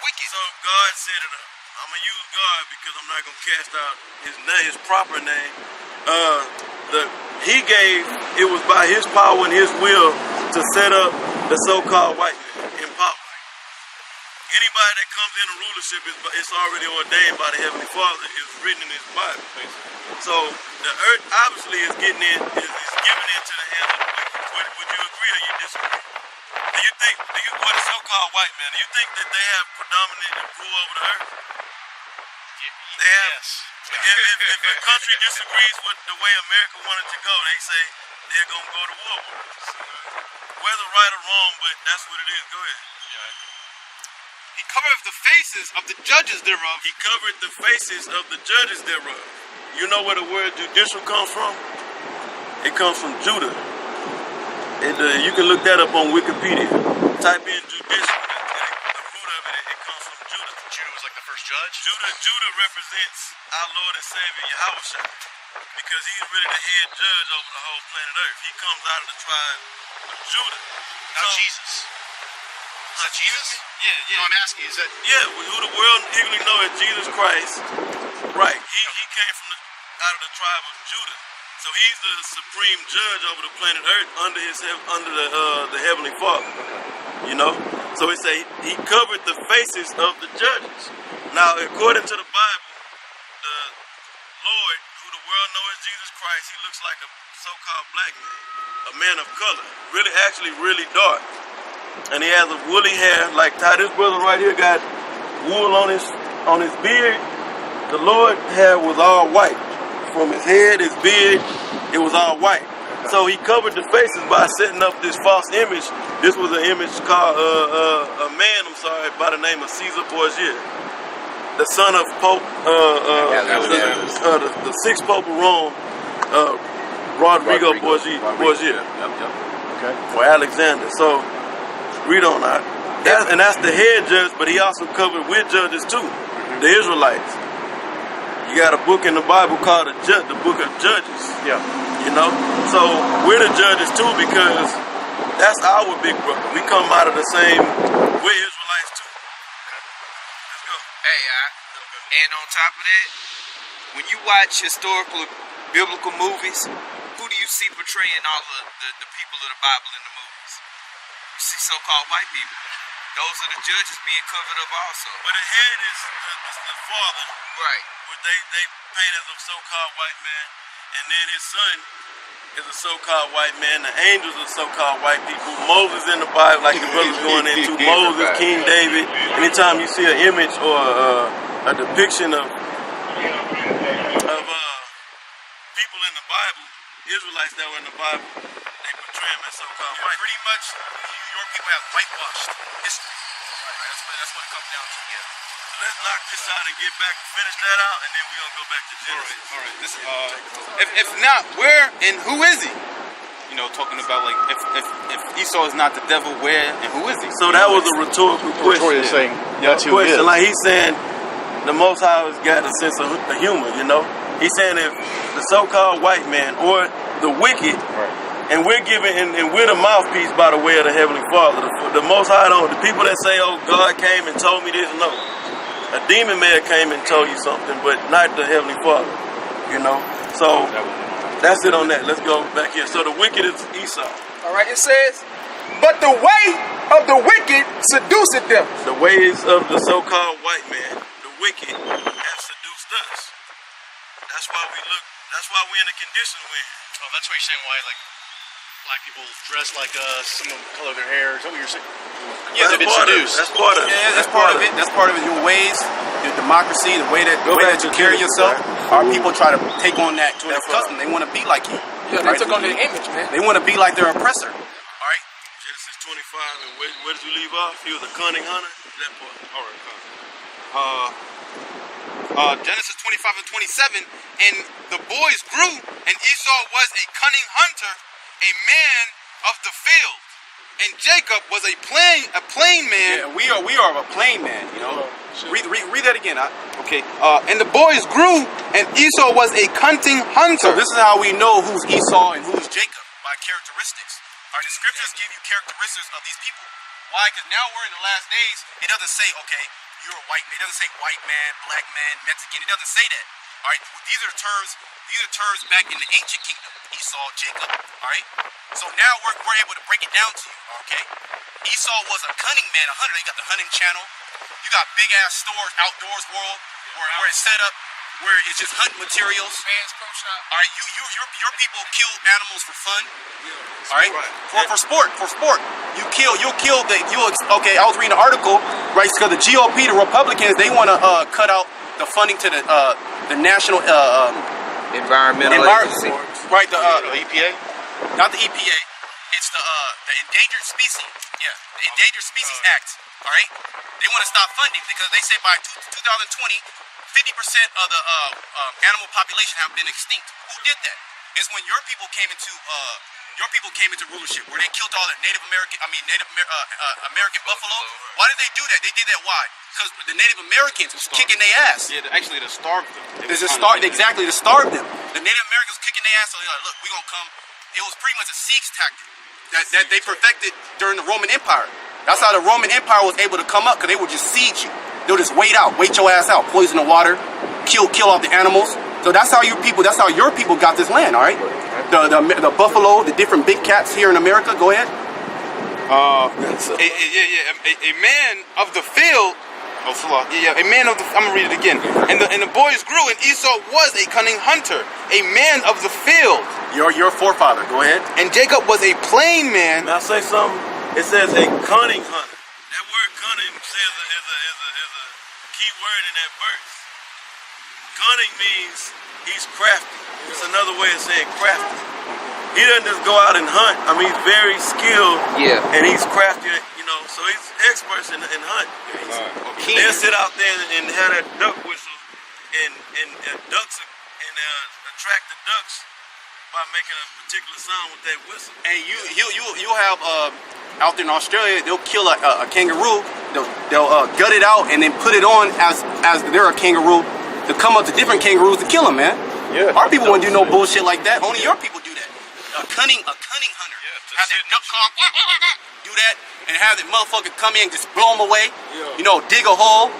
wicked. So God set it up. I'm gonna use God because I'm not gonna cast out his name, his proper name. It was by his power and his will to set up the so-called white man in power. Anybody that comes into rulership, it's already ordained by the Heavenly Father. It's written in his Bible. So the earth obviously is given into the hands of the wicked. Would you agree or you disagree? What the so-called white man, do you think that they have predominant rule over the earth? Yes. If a country disagrees with the way America wanted to go, they say they're going to go to war with us. Whether right or wrong, but that's what it is. Go ahead. He covered the faces of the judges thereof. He covered the faces of the judges thereof. You know where the word judicial comes from? It comes from Judah. You can look that up on Wikipedia. Type in judicial. The root of it comes from Judah. Judah was like the first judge? Judah represents our Lord and Savior Yahushua, because he's really the head judge over the whole planet Earth. He comes out of the tribe of Judah. Not Jesus. Is that Jesus? Yeah. No, I'm asking. Is that? Yeah, who the world eagerly know as Jesus Christ. Right. He came from out of the tribe of Judah. So he's the supreme judge over the planet Earth under the Heavenly Father. You know? So it say he covered the faces of the judges. Now, according to the Bible, the Lord, who the world knows as Jesus Christ, he looks like a so-called black man, a man of color, really dark. And he has a woolly hair, like this brother right here got wool on his beard. The Lord's hair was all white. From his head, his beard, it was all white. So he covered the faces by setting up this false image. This was an image called a man, by the name of Caesar Borgia, the son of Pope, the sixth Pope of Rome, Rodrigo Borgia. Okay. Or Alexander. So read on that. And that's the head judge, but he also covered with judges too, the Israelites. You got a book in the Bible called the Book of Judges. Yeah. You know? So we're the judges too, because that's our big brother. We come out of the same, we're Israelites too. Let's go. Hey, and on top of that, when you watch historical biblical movies, who do you see portraying all the people of the Bible in the movies? You see so-called white people. Those are the judges being covered up also. But the head is the father. Right. They paint as a so-called white man, and then his son is a so-called white man. The angels are so-called white people. Moses in the Bible, like the brother's going into, Moses, King David. Anytime you see an image or a depiction of people in the Bible, Israelites that were in the Bible, they portray them as so-called white. Pretty much, your people have whitewashed history. Right? That's what it comes down to. Yeah. Let's knock this out and get back, finish that out, and then we're going to go back to Genesis. All right. If not, where and who is he? You know, talking about like if Esau is not the devil, where and who is he? So that was a rhetorical question. Victoria's saying, that's who he is. Like he's saying, the Most High has got a sense of humor, you know? He's saying if the so-called white man or the wicked, and we're giving, and we're the mouthpiece by the way of the Heavenly Father. The Most High don't, the people that say, oh, God came and told me this, no. A demon may have came and told you something, but not the Heavenly Father, you know? So that's it on that. Let's go back here. So the wicked is Esau. All right, it says, but the way of the wicked seduceth them. The ways of the so-called white man, the wicked, have seduced us. That's why we're in the condition we're in. Oh, that's what you're saying, why, like, black people dress like us, some of them color their hair. Is that what you're saying? Yeah, they've been seduced. That's part of it. Yeah, that's part of it. That's part of it. Your ways, your democracy, the way that you carry yourself. Our people try to take on that custom. They want to be like you. Yeah, they took on their image, man. They want to be like their oppressor. All right. Genesis 25, and where did you leave off? He was a cunning hunter. That part. All right. Genesis 25 and 27, and the boys grew, and Esau was a cunning hunter, a man of the field, and Jacob was a plain man. Yeah, we are a plain man. You know, read that again. Okay. And the boys grew, and Esau was a cunning hunter. So this is how we know who's Esau and who's Jacob, by characteristics. The scriptures give you characteristics of these people. Why? Because now we're in the last days. It doesn't say, okay, you're a white man. It doesn't say white man, black man, Mexican. It doesn't say that. All right, these are terms back in the ancient kingdom. Esau, Jacob. All right. So now we're able to break it down to you. Okay. Esau was a cunning man, a hunter. You got the hunting channel. You got big ass stores, outdoors world, where it's set up, where it's just hunting materials. All right, your people kill animals for fun. All right, for sport. Okay, I was reading an article, right? Because the GOP, the Republicans, they want to cut out the funding to the national Environmental agency. right? The EPA? not the EPA. It's the Endangered Species. Yeah, the Endangered Species Act. All right, they want to stop funding because they say by 2020, 50% of the animal population have been extinct. Who did that? It's when your people came into rulership, where they killed all the Native American buffalo. Why did they do that? They did that why? Because the Native Americans was kicking their ass. Yeah, actually to starve them. To starve them. The Native Americans was kicking their ass, so they're like, look, we're gonna come. It was pretty much a siege tactic that they perfected during the Roman Empire. That's how the Roman Empire was able to come up, because they would just siege you. They'll just wait your ass out, poison the water, kill off the animals. So that's how your people got this land, all right? The buffalo, the different big cats here in America. Go ahead. A man of the field. Oh, Salah. A man of the. I'm gonna read it again. And the boys grew, and Esau was a cunning hunter, a man of the field. Your forefather. Go ahead. And Jacob was a plain man. Now say something. It says a cunning hunter. That word cunning says is a key word in that verse. Cunning means he's crafty. It's another way of saying crafty. He doesn't just go out and hunt. I mean, he's very skilled. Yeah. And he's crafty, so he's experts in hunting. They'll sit out there and have that duck whistle and ducks and attract the ducks by making a particular sound with that whistle. And you'll have out there in Australia, they'll kill a kangaroo. They'll gut it out and then put it on as they're a kangaroo to come up to different kangaroos to kill them, man. Yeah. Our people wouldn't do no bullshit like that. Only your people do that. A cunning hunter. Have that duck call, do that, and have that motherfucker come in and just blow them away. Yeah. Dig a hole.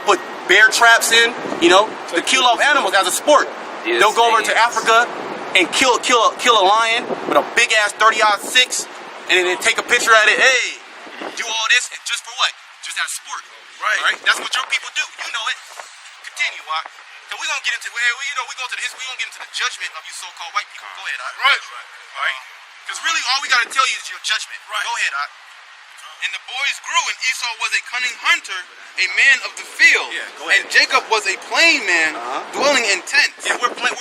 Put bear traps in. To kill off animals as a sport. Yes, they'll go over to Africa and kill a lion with a big ass 30-06, and then take a picture at it. Hey, do all this, and just for what? Just as sport. Right. All right. That's what your people do. You know it. Continue, Wak. So we're gonna get into we gonna get into the judgment of you so-called white people. Go ahead, Ak. Right. All right. Because really, all we gotta tell you is your judgment. Right. Go ahead, Ak. And the boys grew, and Esau was a cunning hunter, a man of the field. Yeah, go ahead. And Jacob was a plain man, dwelling in tents. Yeah, we're a plain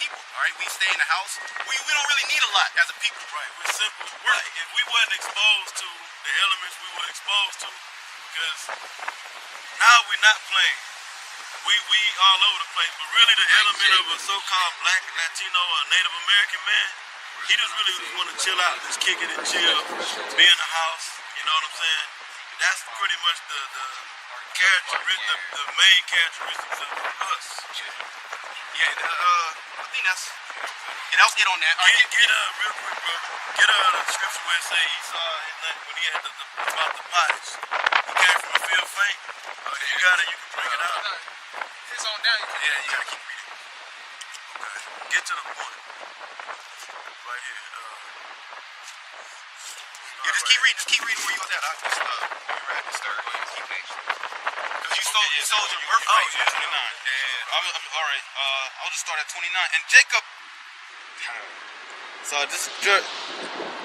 people. All right, we stay in the house. We don't really need a lot as a people. Right. We're simple. If we wasn't exposed to the elements we were exposed to, because now we're not plain. We all over the place, but really the element of a so-called black, Latino, or Native American man, he just really want to chill out, just kick it and chill, be in the house, you know what I'm saying? That's pretty much the main characteristics of us. Yeah, I think that's it on that. Get real quick, bro. Get the scripture where it say Esau when he had about the pottage. He came from a field faint. If you got it, you can bring it out. It's on down. Yeah, you gotta keep reading. Okay. Get to the point. Right here. Just keep reading where you was at. You were at this third. Keep next. Because you sold your birthright. Oh, yeah, 29. All right. I'll just start at 29. And Jacob. So this is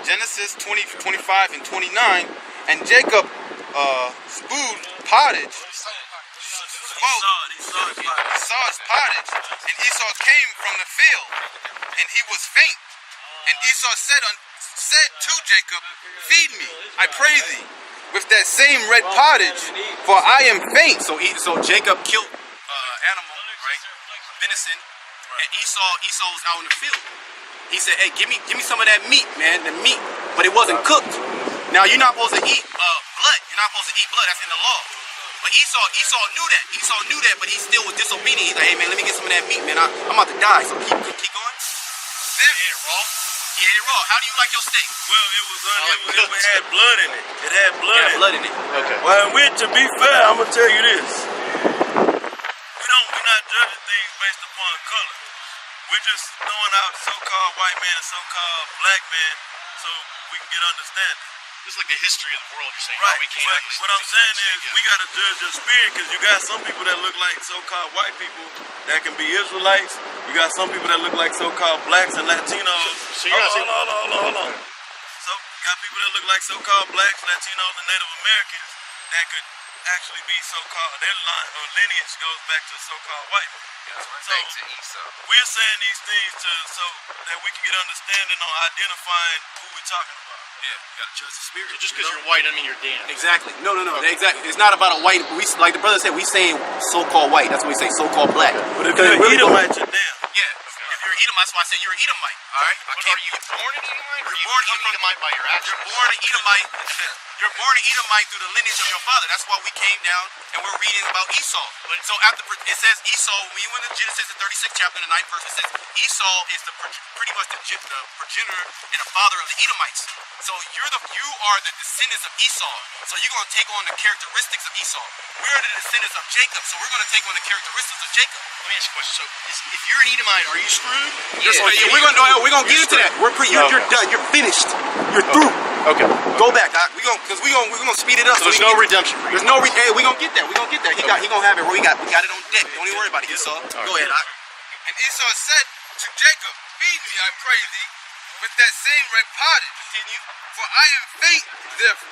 Genesis 20:25 and 29. And Jacob spewed pottage. He saw his pottage. And Esau came from the field, and he was faint. And Esau said to Jacob, "Feed me, I pray thee, with that same red pottage, for I am faint." So Jacob killed animal, right? Venison, and Esau was out in the field. He said, "Hey, give me some of that meat, man, the meat." But it wasn't cooked. Now you're not supposed to eat blood. You're not supposed to eat blood. That's in the law. But Esau knew that. Esau knew that, but he still was disobedient. He's like, "Hey, man, let me get some of that meat, man. I'm about to die." So keep going. Raw. eat it raw. How do you like your steak? Well, it had blood in it. It had blood in it. Okay. Well, to be fair, I'm gonna tell you this. We're not judging things based upon color. We're just throwing out so-called white man and so-called black man so we can get understanding. This is like the history of the world. You're saying, Right. we can't. But what I'm saying is, we got to judge your spirit, because you got some people that look like so-called white people that can be Israelites. You got some people that look like so-called blacks and Latinos. So you're not saying. Hold on. So you got people that look like so-called blacks, Latinos, and Native Americans that could actually be so-called, their line or lineage goes back to so-called white people. So we're saying these things so that we can get understanding on identifying who we're talking about. Yeah, you gotta judge the spirit. So just because you're white, I mean you're damned. Exactly. No. Exactly. It's not about a white. Like the brother said, we saying so-called white. That's what we say, so-called black. But if you're an Edomite, you're damn. Yeah. If you're an Edomite, that's why I say you're an Edomite. All right. But are you born an Edomite, or You're you born become an Edomite by your actions? You're born an Edomite. You're born an Edomite through the lineage of your father. That's why we came down and we're reading about Esau. So after it says Esau, when you went to Genesis, the 36th chapter, the 9th verse, it says Esau is pretty much the progenitor and the father of the Edomites. So you are the descendants of Esau. So you're going to take on the characteristics of Esau. We're the descendants of Jacob, so we're going to take on the characteristics of Jacob. Let me ask you a question. So if you're an Edomite, are you screwed? We're gonna get into that. You're done. You're finished. You're through. Okay. Go back. We're gonna speed it up. So there's no redemption for you. There's no hey, we're gonna get that. We're gonna get that. He gonna have it. We got it on deck. Don't even worry about it, Esau. Go ahead. And Esau said to Jacob, feed me, I pray thee, with that same red pottage. Continue. For I am faint,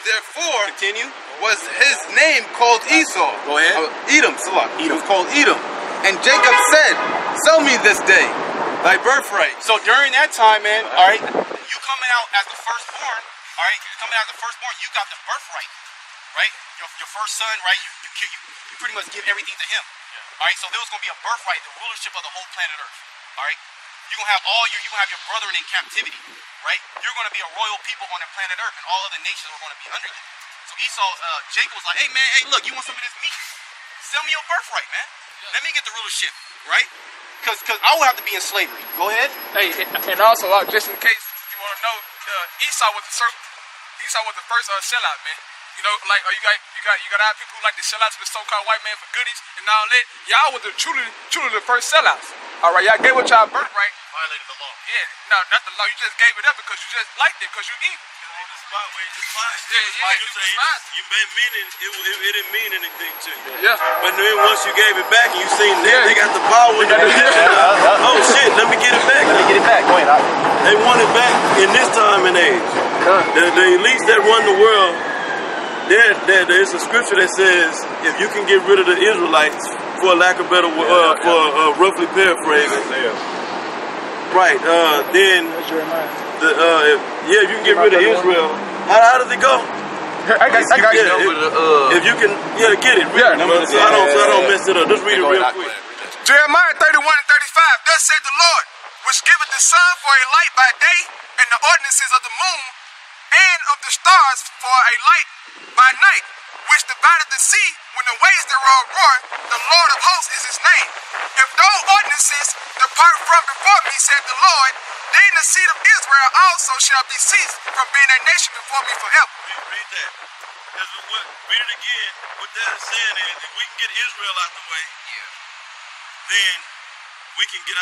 therefore Continue. was his name called Esau. Go ahead. Edom, Salah. He was called Edom. And Jacob said, sell me this day thy birthright. So during that time, man, all right, you coming out as the firstborn, all right, you coming out as the firstborn, you got the birthright, right? Your first son, right? You pretty much give everything to him, all right. So there was gonna be a birthright, the rulership of the whole planet Earth, all right. You're gonna have your brethren in captivity, right? You're gonna be a royal people on the planet Earth, and all other nations are gonna be under you. So Esau, Jacob was like, hey man, hey look, you want some of this meat? Sell me your birthright, man. Let me get the rulership, right? Because I will have to be in slavery. Go ahead. Hey, and also, just in case you want to know, Esau was the first sellout, man. You know, like you got other people who like to sell out to the so-called white man for goodies and all that. Y'all was truly the first sellouts. All right, y'all gave what y'all birthright. Violated the law. Yeah, no, not the law. You just gave it up because you just liked it because you evil. You been meaning it didn't mean anything to you. Yeah. But then once you gave it back and you seen that they got the power in the oh shit, let me get it back. Let me get it back. Go ahead. They want it back in this time and age. The elites that run the world, there's a scripture that says if you can get rid of the Israelites, for lack of better roughly paraphrasing, right? Then if you can get rid of Israel, how does it go? I got you. If you can, get it. Read it, so I don't mess it up. Just read it real quick. Jeremiah 31:35. Thus said the Lord, which giveth the sun for a light by day, and the ordinances of the moon and of the stars for a light by night, which divideth the sea when the waves thereof roar. The Lord of hosts is his name. If those ordinances depart from before me, said the Lord, then the seed of Israel also shall be ceased from being a nation before me forever. Read that. Read it again. What that is saying is, if we can get Israel out the way, then we can get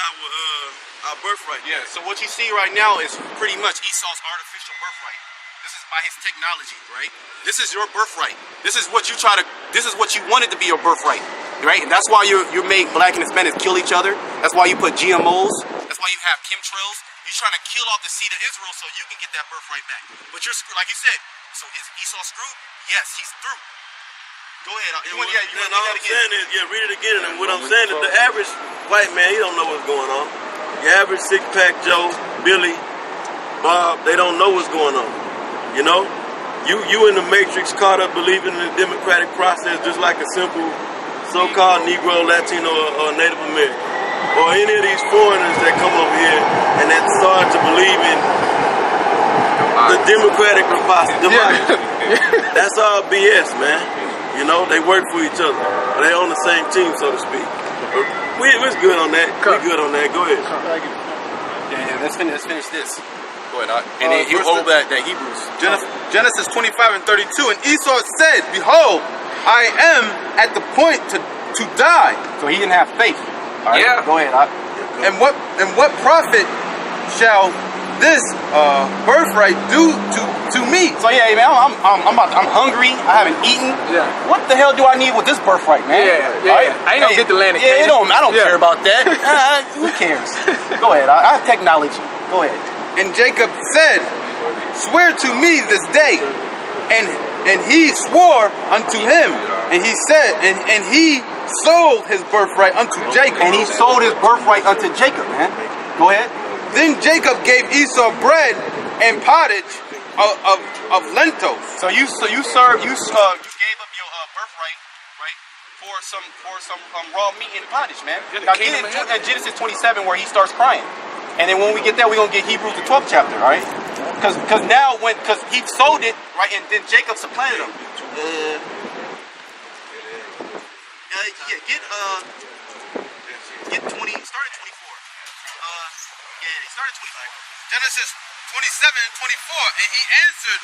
our birthright. Yeah. So what you see right now is pretty much Esau's artificial birthright. This is by his technology, right? This is your birthright. This is what you wanted to be your birthright, right? And that's why you made black and Hispanics kill each other. That's why you put GMOs. That's why you have chemtrails. You're trying to kill off the seed of Israel so you can get that birthright back. But you're like you said. So is Esau screwed? Yes, he's through. Go ahead. All I'm saying is, read it again. And what I'm saying is, the average white man, he don't know what's going on. The average six-pack Joe, Billy, Bob, they don't know what's going on. You know, you in the matrix, caught up believing in the democratic process, just like a simple so-called Negro, Latino, or Native American, or any of these foreigners that come over here and that start to believe in the democratic democracy. That's all BS, man. You know, they work for each other. They on the same team, so to speak. We're good on that. We're good on that. Go ahead. Yeah, let's finish this. Go ahead. And then he hold that Hebrews. Genesis 25 and 32. And Esau said, "Behold, I am at the point to die." So he didn't have faith. All right, Yeah. Go ahead. And what profit shall this birthright do to me? So yeah, man, I'm hungry. I haven't eaten. Yeah. What the hell do I need with this birthright, man? Yeah. All right? I ain't gonna get the land. Yeah, I don't Yeah. care about that. Who cares? Go ahead. I have technology. Go ahead. And Jacob said, "Swear to me this day." And he swore unto him, and he said, and he sold his birthright unto Jacob. And he sold his birthright unto Jacob, man. Go ahead. Then Jacob gave Esau bread and pottage of lentils. So you gave up your birthright, right, for some raw meat and pottage, man. Now get into Genesis 27 where he starts crying, and then when we get there, we're gonna get Hebrews the 12th chapter, all right? Because he sold it, right, and then Jacob supplanted him. Get 20. Start at 24. He started 24. Genesis 27 and 24. And he answered,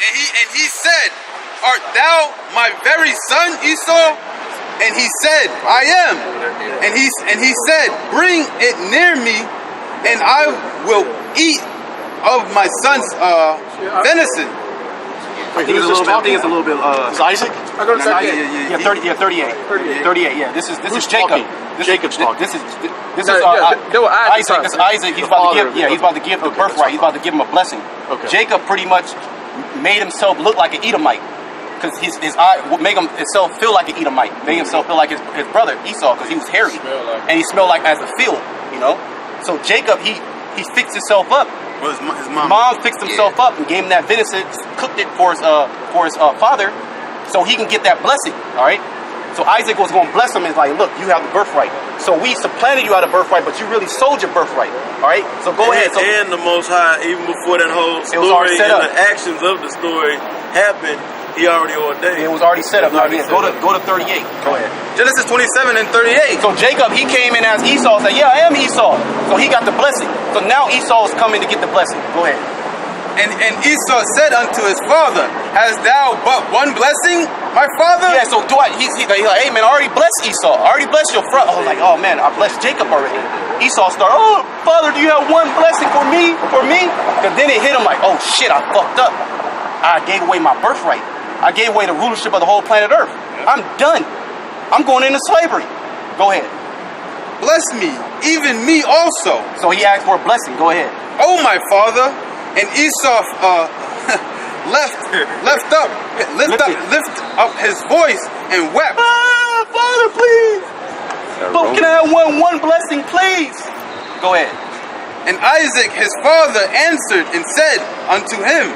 and he said, "Art thou my very son, Esau?" And he said, "I am." And he said, "Bring it near me, and I will eat of my son's venison." I think it's a little bit. Is Isaac? No, 38. 38. Yeah, this is Jacob. Jacob's talking. This is There were Isaac. This is Isaac. He's about to give. Yeah, he's about to give the birthright. He's about to give him a blessing. Okay. Jacob pretty much made himself look like an Edomite because his eye would make himself feel like an Edomite. Made himself feel like his brother Esau because he was hairy and he smelled like as a field. You know. So Jacob he fixed himself up. Well, his Mom fixed himself up and gave him that venison, cooked it for his father, so he can get that blessing. All right. So Isaac was going to bless him and like, look, you have the birthright. So we supplanted you out of birthright, but you really sold your birthright. All right. So go ahead. So, And the Most High, even before that whole It was already story set and up. the actions of the story happened, he already ordained. it was already set up. Already Go set to 38. Go ahead. Genesis 27 and 38. So Jacob, he came in as Esau, said, "Yeah, I am Esau." So he got the blessing. So now Esau is coming to get the blessing. Go ahead. And Esau said unto his father, "Hast thou but one blessing, my father?" Yeah, so he's like, "Hey man, I already blessed Esau. I already blessed your front." I was like, "Oh man, I blessed Jacob already." Esau started, "Oh, father, do you have one blessing for me? Because then it hit him like, "Oh shit, I fucked up. I gave away my birthright. I gave away the rulership of the whole planet Earth. I'm done. I'm going into slavery." Go ahead. "Bless me, even me also." So he asked for a blessing. Go ahead. "Oh, my father." And Esau lift up his voice and wept. "Ah, father, please. But can I have one blessing, please?" Go ahead. And Isaac his father answered and said unto him,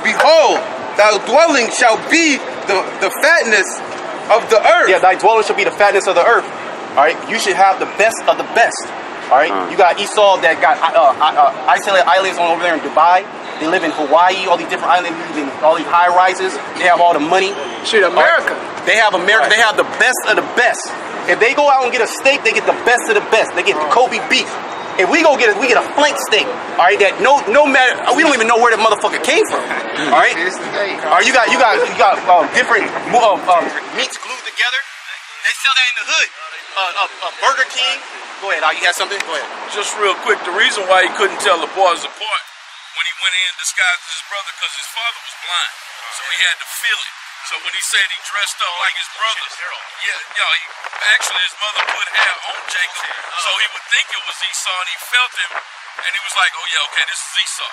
"Behold, thy dwelling shall be the fatness of the earth." Yeah, thy dwelling shall be the fatness of the earth. All right, you should have the best of the best. All right, you got Esau that got isolated islands on over there in Dubai. They live in Hawaii, all these different islands, all these high rises. They have all the money. Shit, America. They have America. They have the best of the best. If they go out and get a steak, they get the best of the best. They get the Kobe beef. If we go we get a flank steak. All right, that no matter, we don't even know where the motherfucker came from. All right, you got different meats glued together. They sell that in the hood. Burger King. Go ahead. You have something? Go ahead. Just real quick, the reason why he couldn't tell the boys apart when he went in disguised as his brother, because his father was blind, so he had to feel it. So when he said he dressed up like his brother, actually his mother put hair on Jacob, so he would think it was Esau, and he felt him, and he was like, "Oh yeah, okay, this is Esau."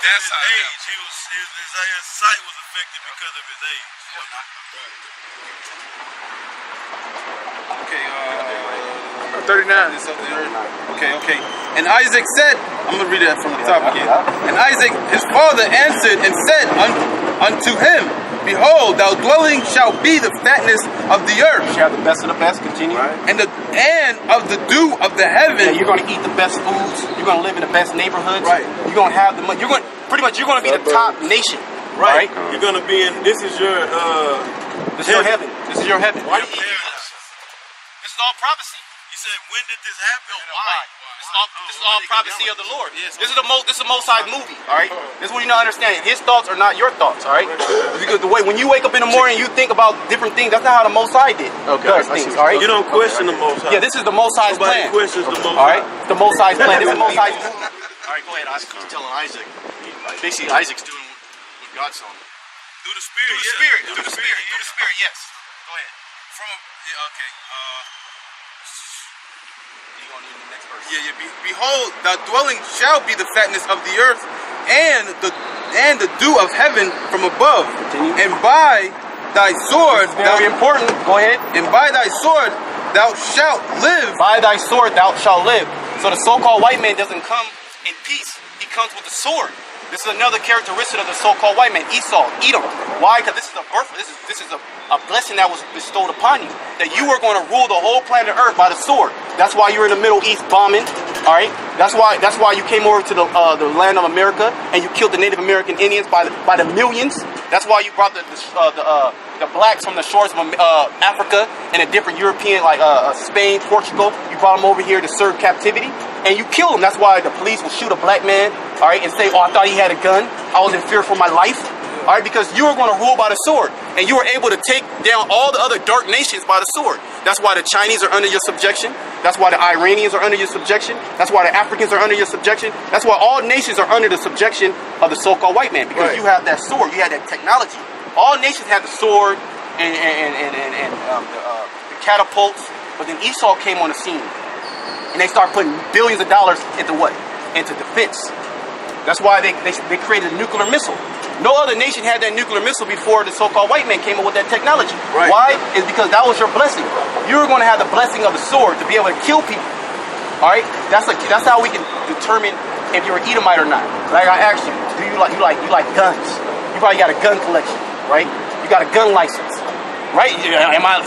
That's how age. His sight was affected because of his age. Okay, 39. Okay. And Isaac said, I'm going to read it from the top again. And Isaac, his father, answered and said unto him, "Behold, thy dwelling shall be the fatness of the earth." You have the best of the best. Continue. And of the dew of the heaven. Yeah, you're going to eat the best foods. You're going to live in the best neighborhoods. Right. You're going to have the money. You're going to be the top nation. Right. You're going to be in, this is your heaven. This is your heaven. Why do you eat this? This is all prophecy. He said, when did this happen? Why? It's all prophecy of the Lord. This is the Most High's movie. All right. This is what you not understand. His thoughts are not your thoughts. All right. Because the way when you wake up in the morning, you think about different things. That's not how the Most High did. Does things. All right. You don't question the Most High. Yeah, this is the Most High's Nobody plan. questions the Most High. All right. The Most High's plan. This is the Most High's movie. All right, go ahead. He's telling Isaac. Basically, Isaac's doing what God's telling him. Through the Spirit. Through the Spirit. Yes. Go ahead. Behold, thy dwelling shall be the fatness of the earth, and the dew of heaven from above. Continue. And by thy sword, Very important. Go ahead. and by thy sword thou shalt live. By thy sword thou shalt live. So the so-called white man doesn't come in peace. He comes with a sword. This is another characteristic of the so-called white man, Esau, Edom. Why? Because this is a birth. This is a blessing that was bestowed upon you. That you were going to rule the whole planet Earth by the sword. That's why you're in the Middle East bombing. All right. That's why you came over to the land of America and you killed the Native American Indians by the millions. That's why you brought the blacks from the shores of Africa and a different European like Spain, Portugal. You brought them over here to serve captivity. And you kill them. That's why the police will shoot a black man, all right, and say, "Oh, I thought he had a gun. I was in fear for my life." All right, because you were going to rule by the sword, and you were able to take down all the other dark nations by the sword. That's why the Chinese are under your subjection. That's why the Iranians are under your subjection. That's why the Africans are under your subjection. That's why all nations are under the subjection of the so-called white man, because you have that sword, you have that technology. All nations have the sword and the catapults, but then Esau came on the scene. And they start putting billions of dollars into what? Into defense. That's why they created a nuclear missile. No other nation had that nuclear missile before the so-called white man came up with that technology. Right. Why? It's because that was your blessing. You were going to have the blessing of the sword to be able to kill people. All right. That's how we can determine if you're an Edomite or not. Like I asked you, do you like guns? You probably got a gun collection, right? You got a gun license. Right?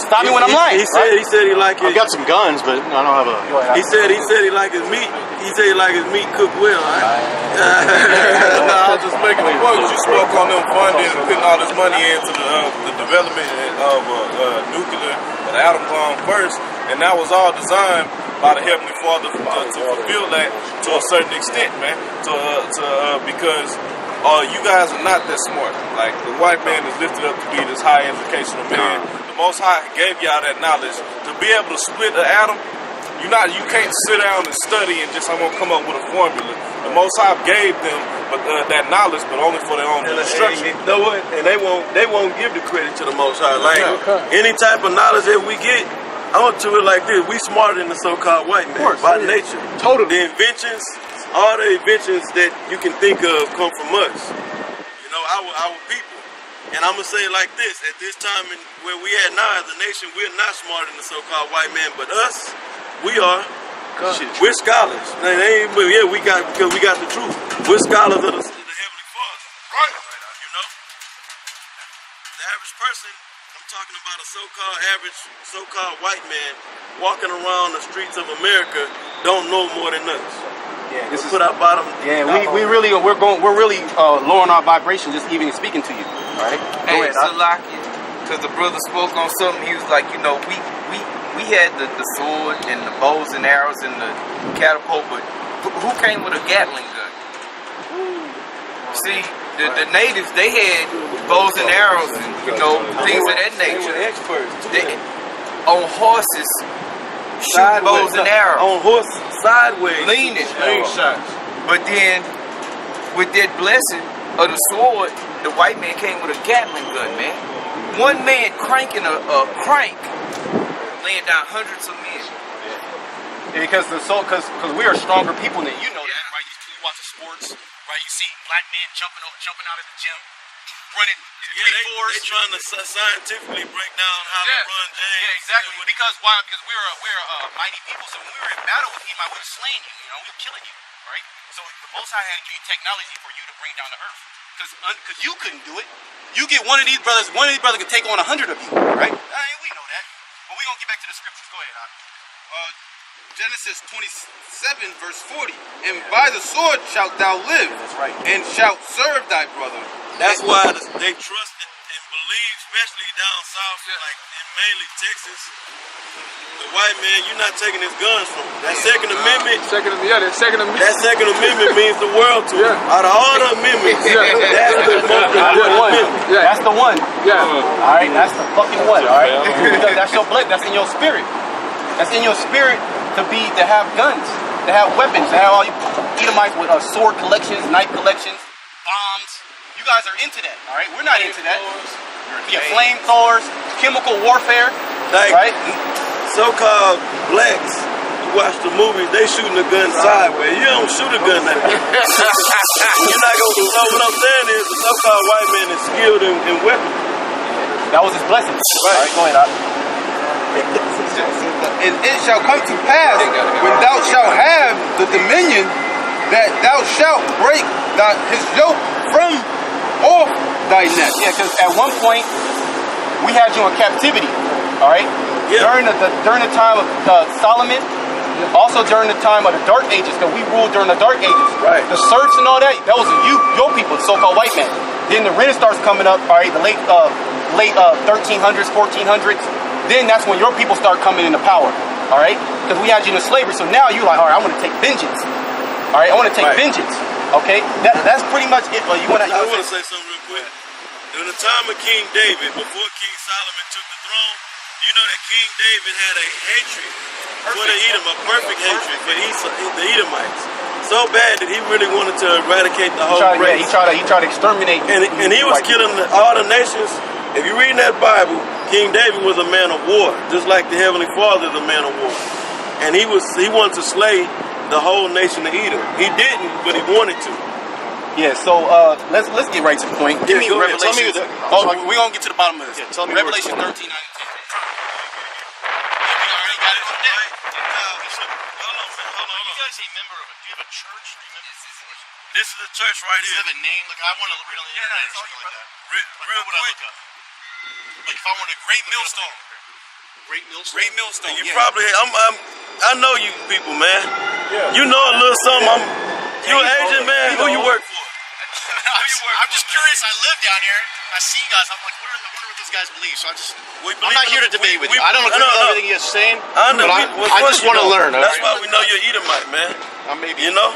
Stop me when I'm lying. He said he like I've it. got some guns, but I don't have a. He said he like his meat. He said he like his meat cooked well. Right? No, I was just making a point. You spoke on them funding and putting all this money into the development of nuclear, the atom bomb first, and that was all designed by the Heavenly Father to fulfill that to a certain extent, man. Because you guys are not that smart. Like the white man is lifted up to be this high educational man. The Most High gave y'all that knowledge to be able to split the atom. You can't sit down and study and just I'm gonna come up with a formula. The Most High gave them that knowledge, but only for their own destruction. You know what? And they won't give the credit to the Most High. Like any type of knowledge that we get, I want to do it like this. We smarter than the so-called white man by nature. Totally. The inventions, all the inventions that you can think of come from us. You know, our people. And I'm going to say it like this. At this time where we at now as a nation, we're not smarter than the so-called white man, but us, we are. We're scholars. Because we got the truth. We're scholars of the Heavenly Father. Right. You know? The average person, I'm talking about a so-called white man walking around the streets of America don't know more than us. Yeah, This put our bottom. Yeah, we're really lowering our vibration just even speaking to you. All right. Hey, Salakia, because the brother spoke on something. He was like, you know, we had the sword and the bows and arrows and the catapult, but who came with a Gatling gun? See, the natives, they had bows and arrows and, you know, things of that They nature. were experts too. They, on horses, shooting bows and arrows. On horses, sideways. Leaning. Shots. But then, with that blessing of the sword, the white man came with a Gatling gun, man. One man cranking a crank, laying down hundreds of men. Yeah, because we are stronger people than you know that, right? You watch the sports, right? You see black men jumping out of the gym, running. Yeah, they trying to scientifically break down how to run James. Yeah, exactly. Because why? Because we're mighty people. So when we were in battle with him, I would have slain you. You know, we were killing you, right? So the Most High had you technology for you to bring down to earth. Because you couldn't do it. You get one of these brothers can take on 100 of you, right? We know that. But we're gonna get back to the scriptures. Go ahead, Genesis 27 verse 40. And by the sword shalt thou live. That's right. And shalt serve thy brother. That's why they trust and believe, especially down down south, like in mainly Texas, the white man, you're not taking his guns from him. That Second Amendment. That Second Amendment. That Second Amendment means the world to him. Out of all the amendments, that's the most important amendment. That's the one. Yeah. All right, that's the fucking one. All right, because that's your blood. That's in your spirit. That's in your spirit to have guns, to have weapons, to have all you Edomites with sword collections, knife collections, bombs. You guys are into that. All right, we're not into that. Yeah, flamethrowers, chemical warfare. Like, right? So-called blacks who watch the movies, they shooting a gun sideways. You don't shoot a gun that way. You're not gonna. So what I'm saying is, the so-called white man is skilled in weapons. That was his blessing. Right. All right, go ahead. And it shall come to pass when thou shalt have the dominion that thou shalt break his yoke from off thy neck. Yeah, because at one point we had you in captivity. All right. Yeah. During the time of Solomon, also during the time of the Dark Ages, because we ruled during the Dark Ages. Right. The Search and all that was your people, the so-called white man. Then the Renaissance coming up. All right, the late 1300s, 1400s. Then that's when your people start coming into power. All right, because we had you in slavery. So now you're like, all right, I want to take vengeance. All right, I want to take vengeance. Okay, that's pretty much it. I want to say something real quick. During the time of King David, before King Solomon took the throne, you know that King David had a hatred for the Edom, a perfect hatred for the Edomites. So bad that he really wanted to eradicate the whole race. He tried to exterminate. And he was killing all the nations. If you read in that Bible, King David was a man of war, just like the Heavenly Father is a man of war. And he wanted to slay the whole nation of Edom. He didn't, but he wanted to. Yeah, so let's get right to the point. Give me Revelation. We're gonna get to the bottom of this. Yeah, tell me Revelation 13:9 and 10. Hold on. You guys a member of it? Do you have a church? This is the church right Do you here. have a name? Like I want to read on the internet or something like that. Real What would I quick. look up? Like if I want a great millstone. Great Millstone. Great millstone. You probably, I know you people, man. You know a little something. You an Asian man? Who you work for? I'm just curious. I live down here. I see you guys. I'm like, I wonder what those guys believe. So I'm not here to debate with you. I don't agree with everything you're saying, but I just want to learn. That's why we know you're Edomite, man. You know?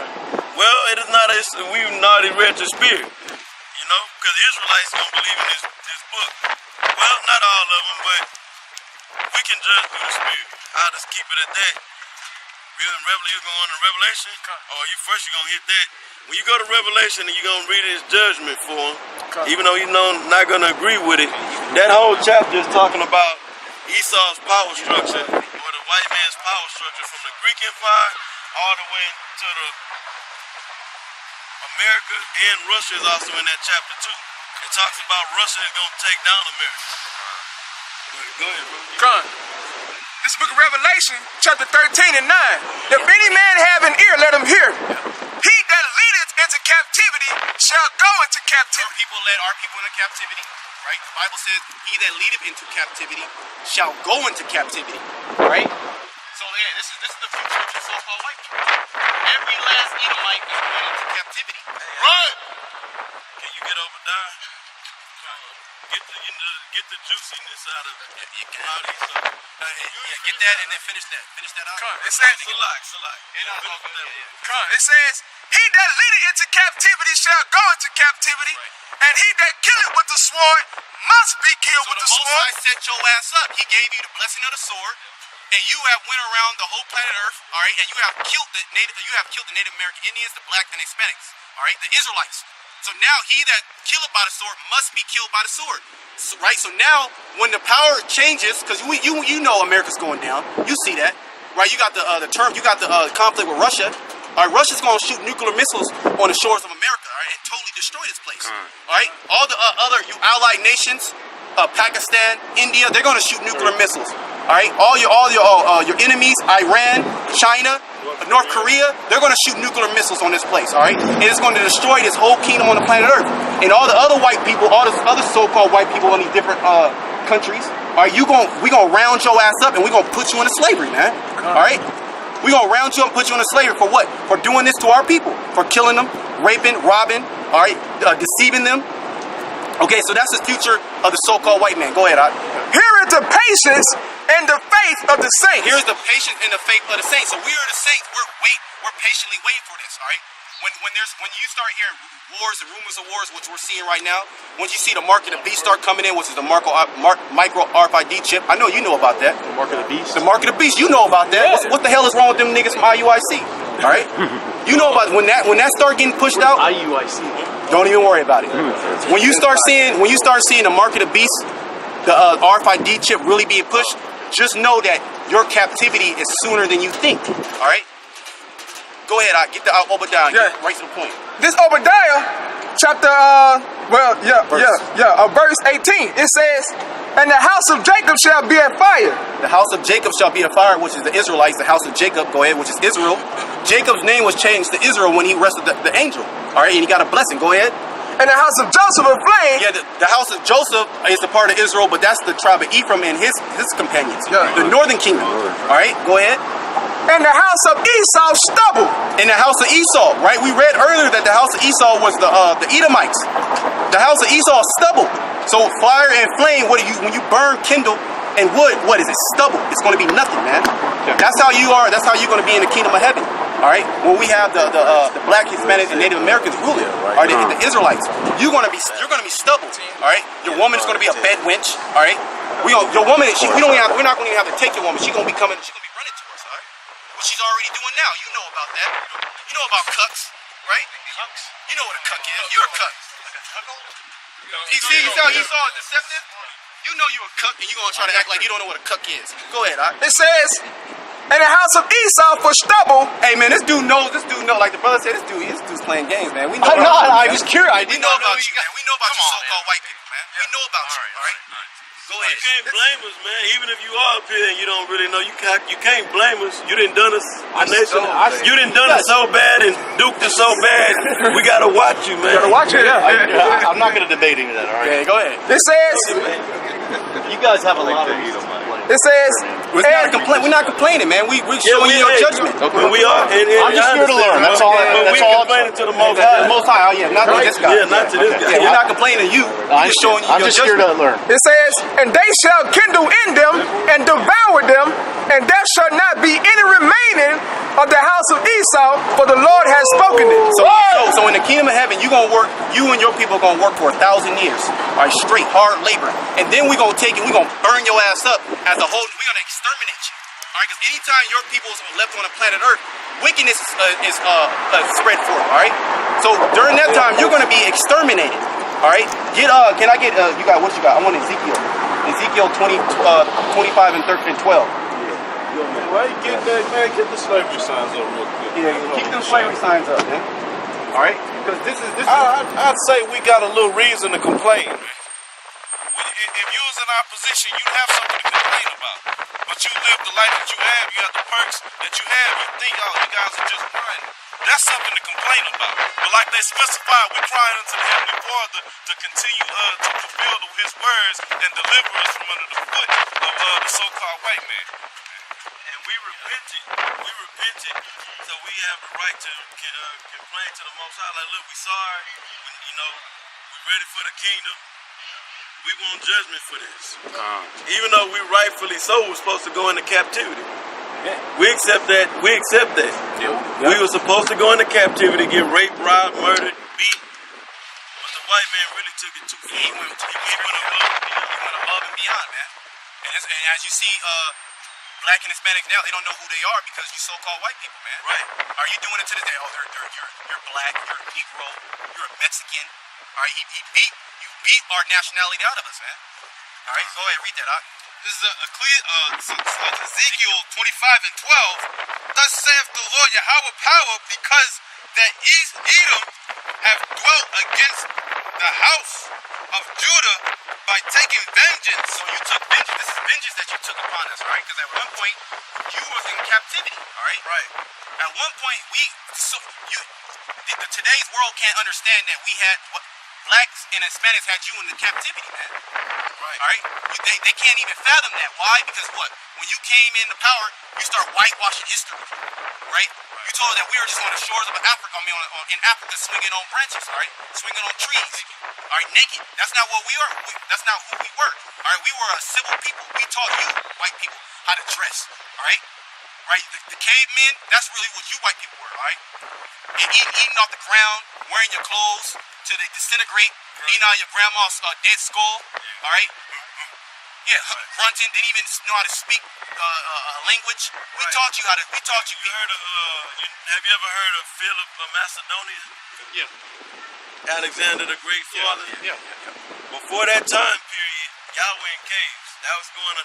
Well, it is not we've not read the spirit. You know? Because the Israelites don't believe in this book. Well, not all of them, but we can judge through the spirit. I'll just keep it at that. You going to Revelation? Or you're gonna hit that. When you go to Revelation and you're gonna read his judgment for him, even though you're not gonna agree with it, that whole chapter is talking about Esau's power structure, or the white man's power structure, from the Greek Empire all the way to the America, and Russia is also in that chapter too. It talks about Russia is gonna take down America. Go ahead, bro. This book of Revelation, chapter 13 and 9. If any man have an ear, let him hear. He that leadeth into captivity shall go into captivity. People led our people into captivity, right? The Bible says, he that leadeth into captivity shall go into captivity, right? So yeah, this is the future of the so-called white people. Every last Edomite is going into captivity. Run! Can you get over there? Get the juiciness out of it. Get that and then finish that. Finish that out. It says, he that leadeth into captivity shall go into captivity, and he that killeth with the sword must be killed with the Most sword. High set your ass up. He gave you the blessing of the sword, and you have went around the whole planet Earth, all right, and you have killed the Native American Indians, the Black and Hispanics, all right, the Israelites. So now he that killeth by the sword must be killed by the sword, right? So now when the power changes, because you know America's going down, you see that, right? You got the conflict with Russia. All right, Russia's going to shoot nuclear missiles on the shores of America, all right, and totally destroy this place. All right, all the other allied nations, Pakistan, India, they're going to shoot nuclear missiles. All right, all your enemies, Iran, China, North Korea, they're going to shoot nuclear missiles on this place. All right, and it's going to destroy this whole kingdom on the planet Earth. And all the other white people, all the other so-called white people in these different countries, all right, we gonna round your ass up and we gonna put you into slavery, man. All right, we gonna round you up and put you into slavery for what? For doing this to our people, for killing them, raping, robbing, all right, deceiving them. Okay, so that's the future of the so-called white man. Go ahead, Ott. Here is the patience and the faith of the saints. Here's the patience and the faith of the saints. So we are the saints. We're patiently waiting for this. All right. When you start hearing wars and rumors of wars, which we're seeing right now, once you see the mark of the beast start coming in, which is the micro RFID chip, I know you know about that. The mark of the beast. The mark of the beast, you know about that. Yeah. What the hell is wrong with them niggas from IUIC? All right, you know about when that start getting pushed out. IUIC. Don't even worry about it. When you start seeing the mark of the beast, the RFID chip really being pushed, just know that your captivity is sooner than you think. All right. Go ahead, I get the Obadiah. Yeah. Right to the point. This Obadiah, chapter, verse 18, it says, and the house of Jacob shall be a fire. The house of Jacob shall be a fire, which is the Israelites, the house of Jacob, go ahead, which is Israel. Jacob's name was changed to Israel when he wrestled the angel. All right, and he got a blessing. Go ahead. And the house of Joseph a flame. Yeah, the house of Joseph is a part of Israel, but that's the tribe of Ephraim and his companions. Yeah. The northern kingdom. All right, go ahead. And the house of Esau stubble. In the house of Esau, right? We read earlier that the house of Esau was the Edomites. The house of Esau is stubble. So fire and flame, when you burn kindle and wood, what is it? Stubble. It's going to be nothing, man. That's how you are. That's how you're going to be in the kingdom of heaven. All right. When we have the Black, Hispanic, and Native Americans ruling, all right, the Israelites, you're going to be stubble. All right. Your woman is going to be a bed wench. All right. We're not going to even have to take your woman. She's going to be coming. She's going to be running to us. All right. What she's already doing now. You know about that. You know about cucks, right? You know what a cuck is. You're a cuck. You saw it deceptive? You know you're a cuck and you're going to try to act like you don't know what a cuck is. Go ahead, Ott. It says, and the house of Esau for stubble. Hey, man, this dude knows. Like the brother said, this dude's playing games, man. We know I'm not. I was curious. We know about you, man. We know about you so-called white people, man. We know about you, all right? Go ahead. You can't blame us, man. Even if you are up here and you don't really know, you can't blame us. You didn't done us a nation. You didn't done us so bad and duked us so bad. We gotta watch you, man. Gotta watch it. I'm not going to debate any of that. All right. Okay, go ahead. It says, You guys have a lot of reasons. it says, We're not complaining, man. We're showing you your judgment. We are. I'm just here to learn. That's all. But we complaining to the Most High. The Most High, yeah, not to this guy. Yeah, not to this guy. Yeah, we're not complaining to you. We're just showing you I'm your just here judgment. to learn. it says, and they shall kindle in them and devour them, and there shall not be any remaining of the house of Esau, for the Lord has spoken it. So in the kingdom of heaven, you and your people are gonna work for 1,000 years. All right, straight hard labor, and then we're gonna take it. We're gonna burn your ass up as a whole. We're gonna exterminate you. All right, because anytime your people is left on the planet Earth, wickedness is spread forth. All right, so during that time, you're gonna be exterminated. All right, can I get you got what you got? I want Ezekiel 20, 25 and 13 and 12. Why you get that, man? Get the slavery signs up real quick. Yeah, keep them slavery signs up, man. All right, because this is. I'd say we got a little reason to complain, man. If you was in our position, you'd have something to complain about. But you live the life that you have, you have the perks that you have, you think, oh, you guys are just crying. That's something to complain about. But like they specified, we're crying unto the Heavenly Father to continue to fulfill His words and deliver us from under the foot of the so-called white man. And we repented. So we have the right to complain to the Most High. Like, look, we sorry. We're ready for the kingdom. We want judgment for this. Even though we rightfully so were supposed to go into captivity. Yeah. We accept that. Yeah. We were supposed to go into captivity, get raped, robbed, murdered, beat. But the white man really took it too far. He went above and beyond, man. And as you see, Black and Hispanics now, they don't know who they are because you so-called white people, man. Right. Are you doing it to this day? Oh, you're black, you're a Negro, you're a Mexican. All right, you beat our nationality out of us, man. All right, go ahead, read that out. This is Ezekiel 25 and 12. Thus saith the Lord Yahweh power, because that Edom have dwelt against the house of Judah by taking vengeance. So you took vengeance. This is vengeance that you took upon us, all right? Because at one point, you was in captivity, all right? Right. At one point, today's world can't understand that we had, blacks and Hispanics had you in the captivity, man. Right. All right. They can't even fathom that. Why? Because what? When you came into power, you start whitewashing history, right? You told us that we were just on the shores of Africa. I mean, in Africa, swinging on branches, all right, swinging on trees, all right, naked. That's not what we are. That's not who we were. All right, we were a civil people. We taught you, white people, how to dress, all right. Right, the cavemen, that's really what you white people were, all right? And eating off the ground, wearing your clothes till they disintegrate, eating out your grandma's dead skull, all right? Yeah, grunting, didn't even know how to speak language. We taught you how to, we taught you. Have you ever heard of Philip of Macedonia? Yeah. Alexander the Great father? Yeah. Before that time period, y'all were in caves.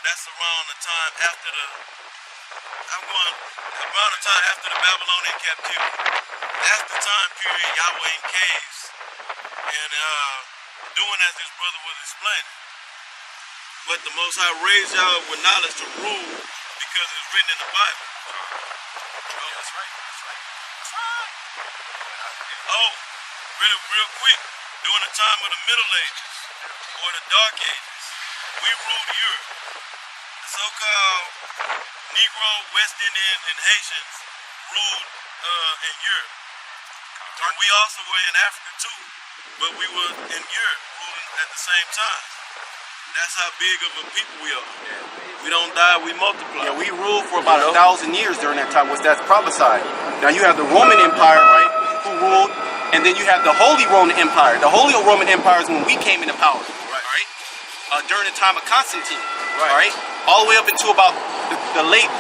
That's around the time after the Babylonian captivity. That's the time period y'all were in caves. And doing as this brother was explaining. But the Most High raised y'all with knowledge to rule because it's written in the Bible. That's right. Oh, real quick, during the time of the Middle Ages or the Dark Ages, we ruled Europe. The so-called Negro, West Indian, and Haitians ruled in Europe. And we also were in Africa too, but we were in Europe ruling at the same time. That's how big of a people we are. We don't die, we multiply. Yeah, we ruled for about 1,000 years during that time, that's prophesied. Now you have the Roman Empire, right, who ruled, and then you have the Holy Roman Empire. The Holy Roman Empire is when we came into power, right? During the time of Constantine, right? All the way up into about the late,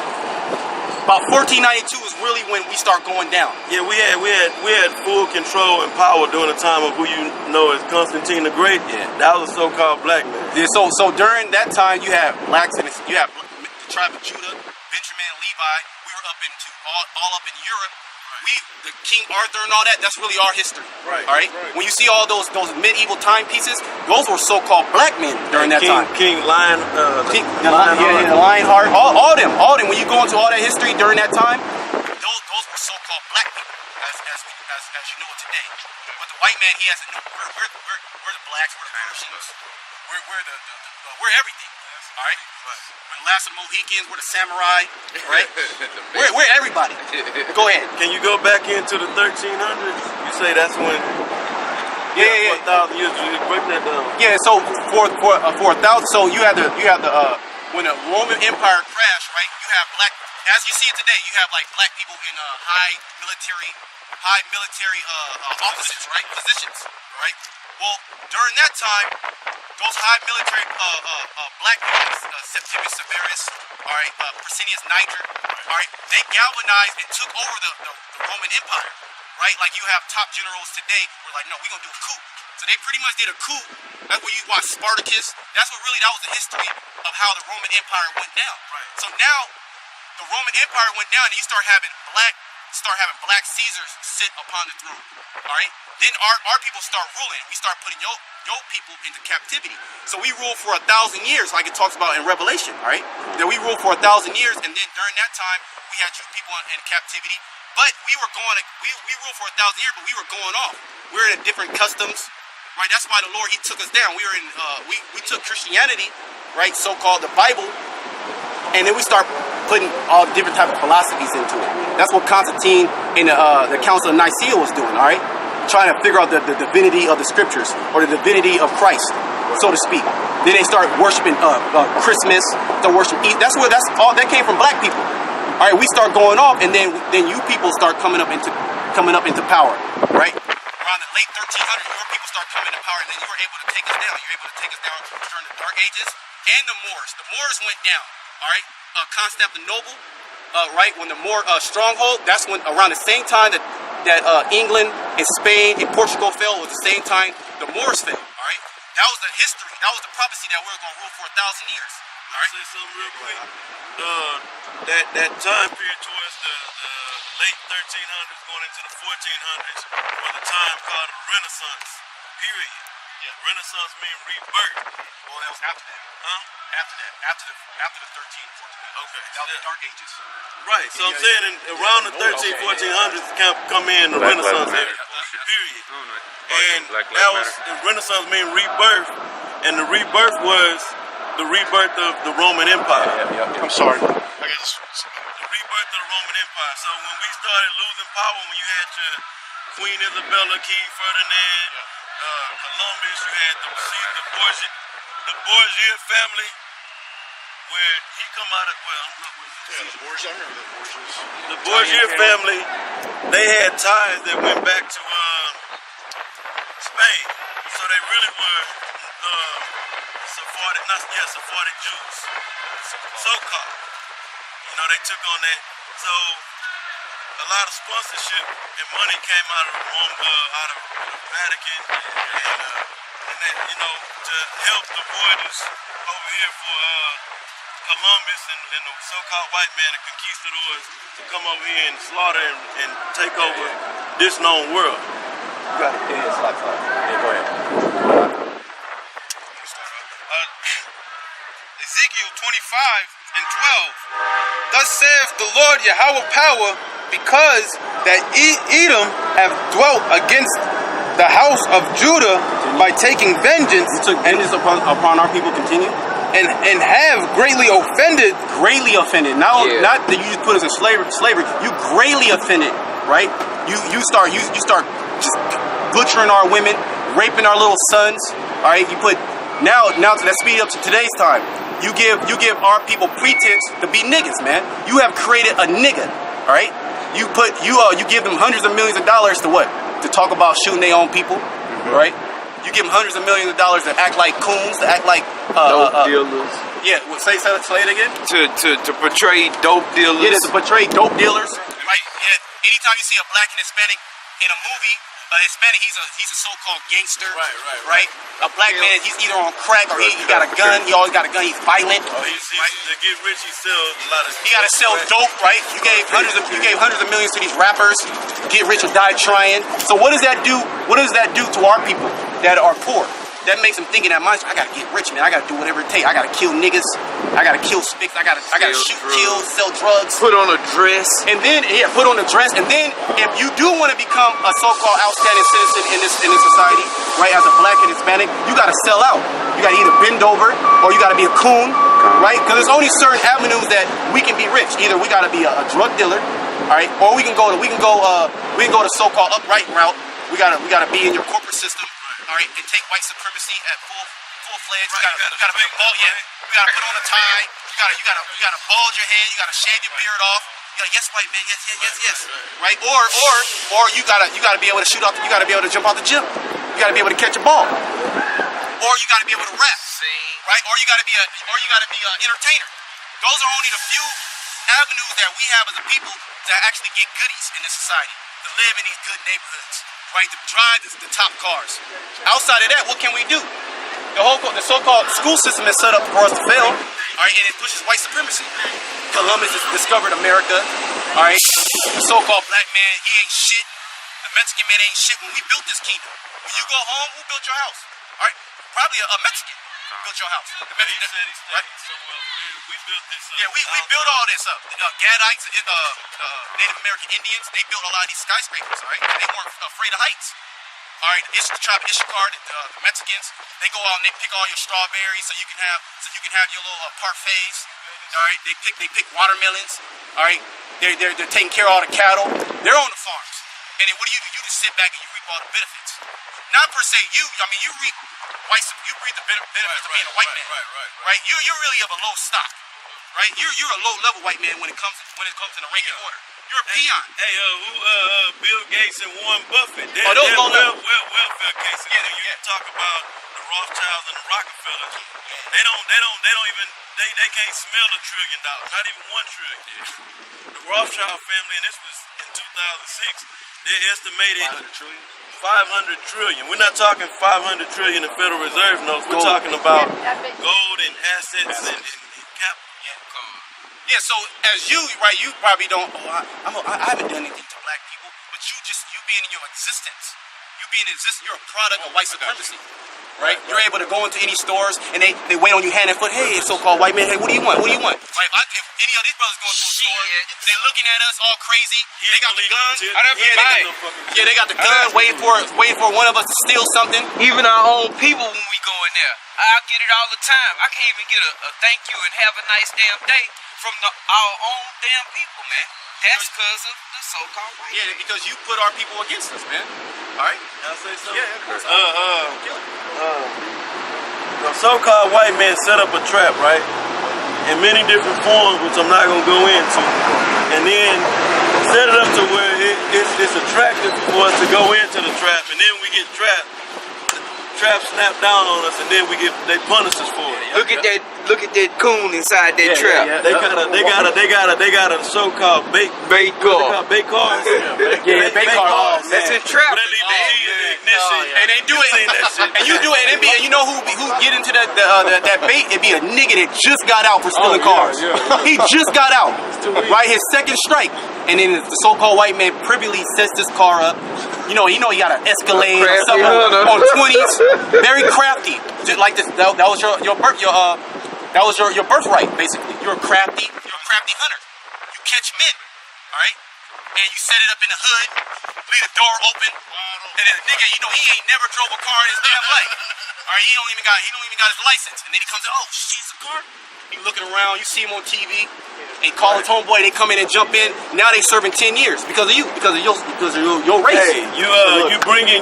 about 1492 is really when we start going down. Yeah, we had full control and power during the time of who you know as Constantine the Great. Yeah, that was a so-called black man. Yeah, so during that time you have blacks and you have the tribe of Judah, Benjamin, and Levi. We were up into all up in Europe. The King Arthur and all that, that's really our history. Right. All right? When you see all those medieval timepieces, those were so-called black men during that time. King Lion, the Lionheart, all them. When you go into all that history during that time, those were so-called black people, as you know it today. But the white man, he has to know we're the blacks, we're the Persians, we're everything. All right? We're the last of the Mohicans, we're the samurai, right? we're everybody. Go ahead. Can you go back into the 1300s? You say that's when... Yeah. 1,000 years, you break that down. Yeah, so for 1,000, so you have the when the Roman Empire crashed, right? You have black, as you see it today, you have like black people in high military offices, right? Positions, right? Well, during that time, those high military black people, Septimius Severus, all right, Priscillius Niger, all right, they galvanized and took over the Roman Empire, right? Like you have top generals today, we're like, no, we're gonna do a coup. So they pretty much did a coup. That's when you watch Spartacus. That was the history of how the Roman Empire went down. Right. So now the Roman Empire went down, and you start having black Caesars sit upon the throne. All right. Then our people start ruling. We start putting your people into captivity. So we ruled for 1,000 years, like it talks about in Revelation. All right. Then we ruled for 1,000 years, and then during that time we had Jew people in captivity. But we ruled for 1,000 years, but we were going off. We were in different customs. Right, that's why the Lord, He took us down. We were in, we took Christianity, right, so-called the Bible, and then we start putting all different type of philosophies into it. That's what Constantine in the Council of Nicaea was doing, all right, trying to figure out the divinity of the Scriptures or the divinity of Christ, so to speak. Then they start worshiping Christmas, start worshiping. That's all that came from black people. All right, we start going off, and then you people start coming up into power, right? Around the late 1300s, your people start coming to power, and then you were able to take us down. You were able to take us down during the Dark Ages and the Moors. The Moors went down, all right? Constantinople, right, when the Moor stronghold, that's when around the same time that England and Spain and Portugal fell, was the same time the Moors fell, all right? That was the history. That was the prophecy that we were going to rule for 1,000 years. All right? Say something real quick. That time period towards the late 1300s going into the 1400s was a time called the Renaissance period. Yeah. Renaissance means rebirth. Well, that was after that. Huh? After the 13, 14. Okay. That was the Dark Ages. Right. So I'm saying around the 13, 1400s come in the Renaissance era. period. And that was Renaissance mean rebirth, and the rebirth was the rebirth of the Roman Empire. I'm sorry. I got this. The rebirth of the Roman Empire. So when we started losing power, when you had your Queen Isabella, King Ferdinand, Columbus, you had the Borgia family, where he come out of, The Borgia, I remember the Borgias. the Borgia family, they had ties that went back to Spain. So they really were Sephardic Jews, so-called. You know, they took on that. So a lot of sponsorship and money came out of out of the Vatican, and then, you know, to help the voyages over here for Columbus and the so-called white man, the conquistadors, to come over here and slaughter and take over this known world. You got it. Yeah, it's like yeah, go ahead. Ezekiel 25:12. Thus saith the Lord Yahweh power, because that Edom have dwelt against the house of Judah by taking vengeance. You took vengeance upon our people. Continue. And have greatly offended. Greatly offended. Not that you just put us in slavery. You greatly offended, right? You start just butchering our women, raping our little sons. All right. You put now let's speed up to today's time. You give our people pretense to be niggas, man. You have created a nigga. All right. You give them hundreds of millions of dollars to what? To talk about shooting their own people, right? You give them hundreds of millions of dollars to act like coons, to act like dope dealers. Yeah, well, say it again. To portray dope dealers. Yeah, to portray dope dealers. Right. Yeah. Anytime you see a black and Hispanic in a movie, Hispanic, he's a so-called gangster. Right. A black man, he's either on crack or he got a gun. He always got a gun. He's violent. To get rich, he sells a lot of. He got to sell dope, right? You gave hundreds of millions to these rappers. Get rich or die trying. So what does that do? What does that do to our people that are poor? That makes them think in that mind, I gotta get rich, man. I gotta do whatever it takes. I gotta kill niggas. I gotta kill spics. I gotta shoot, kill, sell drugs. Put on a dress. And then put on a dress. And then if you do want to become a so-called outstanding citizen in this society, right, as a black and Hispanic, you gotta sell out. You gotta either bend over or you gotta be a coon, right? Because there's only certain avenues that we can be rich. Either we gotta be a drug dealer, all right, or we can go the so-called upright route. We gotta be in your corporate system. All right, and take white supremacy at full fledged. You gotta be a bald. Yeah, you gotta put on a tie. You gotta bulge your head. You gotta shave your beard off. You gotta, yes, white man, yes. Right? Or you gotta be able to shoot off. You gotta be able to jump out the gym. You gotta be able to catch a ball. Or you gotta be able to rap. Right? Or you gotta be an entertainer. Those are only the few avenues that we have as a people to actually get goodies in this society, to live in these good neighborhoods. Right, to drive the top cars. Outside of that, what can we do? The so-called school system is set up for us to fail. All right, and it pushes white supremacy. Columbus has discovered America. All right, the so-called black man, he ain't shit. The Mexican man ain't shit. When we built this kingdom, when you go home, who built your house? All right, probably a Mexican built your house. The Mexican, right? We built this up. Yeah, we built all this up. Gadites, Native American Indians, they built a lot of these skyscrapers, all right? They weren't afraid of heights. All right, the tribe of Issachar, the Mexicans, they go out and they pick all your strawberries so you can have your little parfaits. All right, they pick watermelons. All right, they're taking care of all the cattle. They're on the farms. And then what do? You just sit back and you reap all the benefits. Not per se you. I mean, you reap the benefits of being a white man. Right. You're really of a low stock. Right. You're a low level white man when it comes to the ranking order. You're a peon. Hey, Bill Gates and Warren Buffett. They're welfare cases. Yeah, you talk about the Rothschilds and the Rockefellers. They can't smell $1 trillion. Not even $1 trillion. The Rothschild family, and this was in 2006, they estimated 500 trillion. We're not talking 500 trillion in Federal Reserve notes. We're talking about gold and assets and capital. Yeah, so as you probably don't. I haven't done anything to black people, but you being in your existence, you being existent. You're a product of white supremacy. Right? You're able to go into any stores and they wait on you hand and foot. Hey, so-called white man. Hey, what do you want? What do you want? Right? If any of these brothers go into a store, they looking at us all crazy. They got the gun. They got the gun waiting for one of us to steal something. Even our own people when we go in there. I get it all the time. I can't even get a thank you and have a nice damn day from our own damn people, man. That's because of the so-called white man. Yeah, because you put our people against us, man. All right? Can I say something? Yeah, of course. The so-called white man set up a trap, right? In many different forms, which I'm not going to go into. And then set it up to where it's attractive for us to go into the trap. And then we get trapped. Trap snap down on us, and then they punish us for it. Look at that coon inside that trap. They got a so-called bait car. Bait cars. Bait car. That's a trap. They leave the key in the ignition. And they do it, and you do it, and you know who get into that bait? It'd be a nigga that just got out for stealing cars. He just got out, right? His second strike, and then the so-called white man privily sets this car up. You know he got an Escalade or something on 20s. Very crafty, just like this. That was your birthright, basically. You're a crafty hunter. You catch men, all right, and you set it up in the hood, leave the door open, and then the nigga, he ain't never drove a car in his damn life. All right, he don't even got his license, and then he comes in, oh shit, it's a car. He looking around, you see him on TV, and call his homeboy. They come in and jump in. Now they serving 10 years because of you, because of your race. Hey, you bring in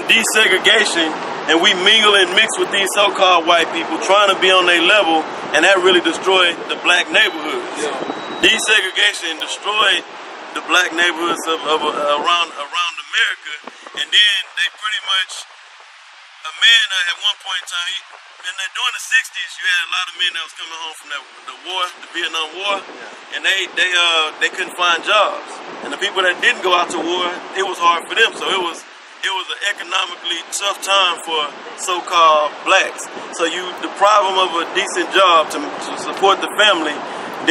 desegregation, and we mingle and mix with these so-called white people, trying to be on their level, and that really destroyed the black neighborhoods. Desegregation destroyed the black neighborhoods around America, and then they pretty much. A man at one point in time, during the 60s, you had a lot of men that was coming home from the Vietnam War, and they couldn't find jobs. And the people that didn't go out to war, it was hard for them. So it was an economically tough time for so-called blacks. So the problem of a decent job to support the family,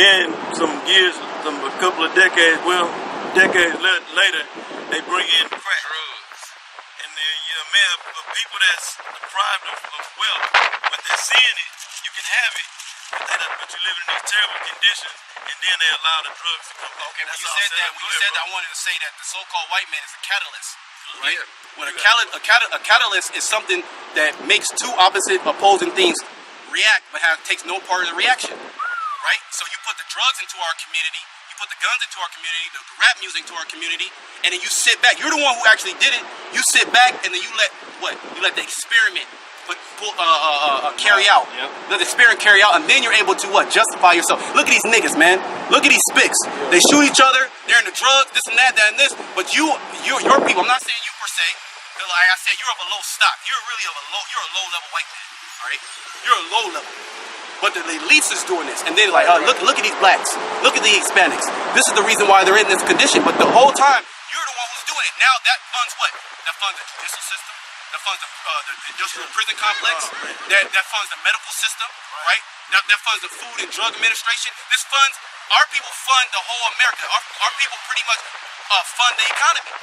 then a couple of decades later, they bring in crack. And then people that's deprived of wealth, but they're seeing it, you can have it, but you live in these terrible conditions, and then they allow the drugs to come. Okay, when you said that, I wanted to say that the so-called white man is a catalyst, right? When a catalyst is something that makes two opposing things react, but takes no part of the reaction, right? So you put the drugs into our community. Put the guns into our community, the rap music to our community, and then you sit back. You're the one who actually did it. You sit back, and then you let the experiment carry out. Let the experiment carry out, and then you're able to justify yourself. Look at these niggas, man. Look at these spics. They shoot each other. They're in the drugs, this and that and this. But your people. I'm not saying you per se. Like I said, you're of a low stock. You're a low level white man. All right, you're a low level. But the elites is doing this, and they're like, look at these blacks, look at the Hispanics. This is the reason why they're in this condition. But the whole time, you're the one who's doing it. Now that funds what? That funds the judicial system. That funds the industrial prison complex. That funds the medical system, right? That funds the Food and Drug Administration. This funds, our people fund the whole America. Our people pretty much fund the economy.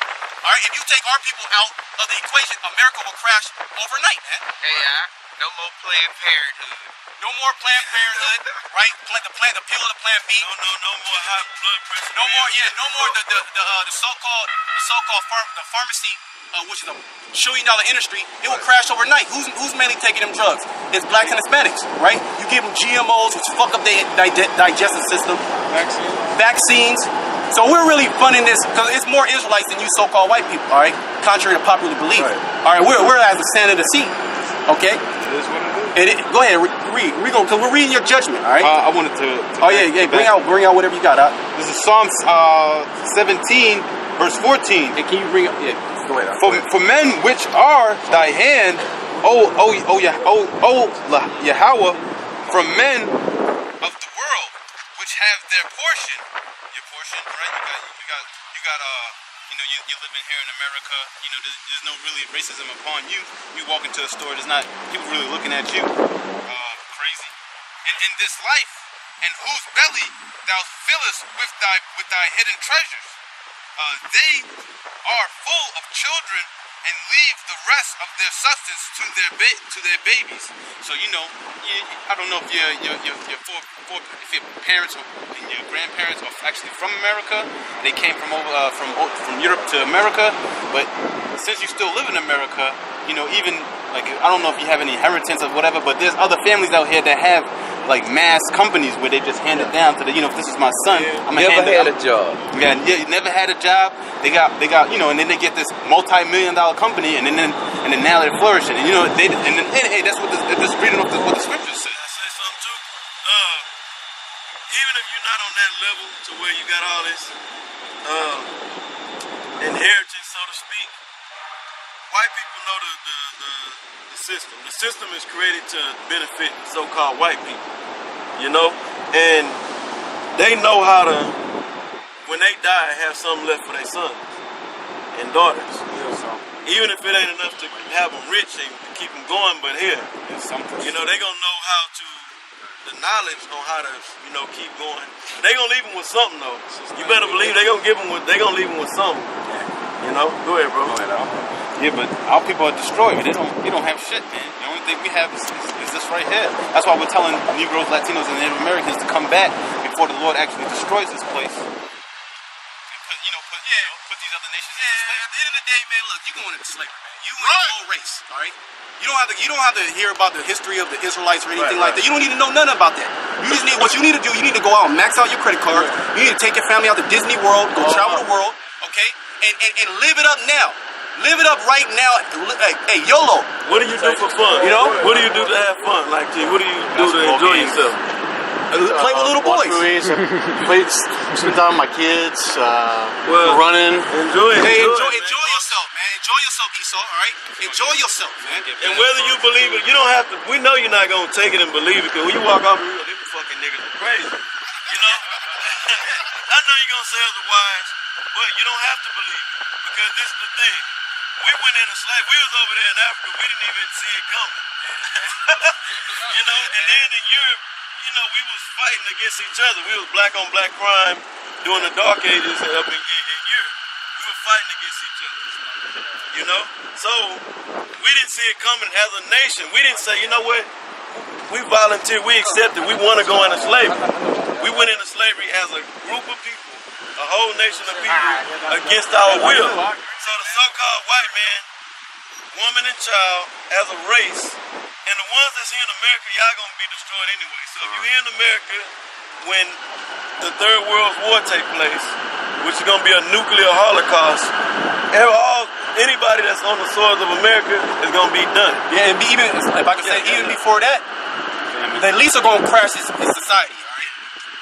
All right, if you take our people out of the equation, America will crash overnight, man. Hey, no more Planned Parenthood. No more Planned Parenthood, right? The pill of the Plan B. No more high blood pressure. No more the so-called pharmacy, which is a $1 trillion industry. It will crash overnight. Who's mainly taking them drugs? It's blacks and Hispanics, right? You give them GMOs, which fuck up their digestive system. Vaccines. So we're really funding this because it's more Israelites than you so-called white people, all right? Contrary to popular belief. All right, we're as the sand of the sea, okay? It is what it is. Go ahead, read. Because we're reading your judgment, all right? I wanted to bring out whatever you got. This is Psalms 17, verse 14. And can you bring up? Yeah, go ahead. For men which are thy hand, Yahweh, from men of the world which have their portion. Your portion, right? You got you're living here in America. There's no really racism upon you. You walk into a store, there's not people really looking at you. Crazy. And in this life, and whose belly thou fillest with thy hidden treasures. They are full of children and leave the rest of their substance to their babies. So I don't know if if your parents and your grandparents are actually from America. They came from Europe to America, but since you still live in America, even like I don't know if you have any inheritance or whatever, but there's other families out here that have like mass companies where they just hand it down to if this is my son, I'm gonna hand it. Never had a job. Yeah, never had a job. They got and then they get this multi-million-dollar company, and then now they're flourishing. And hey, that's what this reading of what the scriptures say. I say something too. Even if you're not on that level to where you got all this inheritance, so to speak, white people know the system. The system is created to benefit so-called white people, and they know how to, when they die, have something left for their sons and daughters. Even if it ain't enough to have them rich and keep them going, but here, they gonna know how to, the knowledge on how to, keep going. They gonna leave them with something though. You better believe they gonna leave them with something. Go ahead, bro. Yeah, but our people are destroyed. They don't have shit, man. The only thing we have is this right here. That's why we're telling Negroes, Latinos, and Native Americans to come back before the Lord actually destroys this place. Put these other nations in slavery. At the end of the day, man, look, you going into slavery, man. You in the whole race, all right? You don't have to hear about the history of the Israelites or anything like that. You don't need to know nothing about that. What you need to do, you need to go out and max out your credit cards. You need to take your family out to Disney World, go travel the world, okay? And live it up now. Live it up right now. Hey, YOLO. What do you do for fun? What do you do to have fun? Like, what do you do to enjoy yourself? Play with little boys. Spend time with my kids. Running. Enjoy yourself, man. Enjoy yourself, Esau. All right. Enjoy yourself, man. And whether you believe it, you don't have to. We know you're not gonna take it and believe it, because when you walk off the road, these fucking niggas are crazy. I know you're gonna say otherwise, but you don't have to believe it, because this is the thing. We went into slavery. We was over there in Africa. We didn't even see it coming. And then in Europe, we was fighting against each other. We was black on black crime during the Dark Ages up in Europe. We were fighting against each other. So we didn't see it coming as a nation. We didn't say, you know what? We volunteered. We accepted. We want to go into slavery. We went into slavery as a group of people, a whole nation of people, against our will. So the so-called white man, woman and child, as a race, and the ones that's here in America, y'all gonna be destroyed anyway. So if you're here in America when the Third World War take place, which is gonna be a nuclear holocaust, anybody that's on the soils of America is gonna be done. Yeah, and even if I can say, even before that, the elites are gonna crash this society. All right,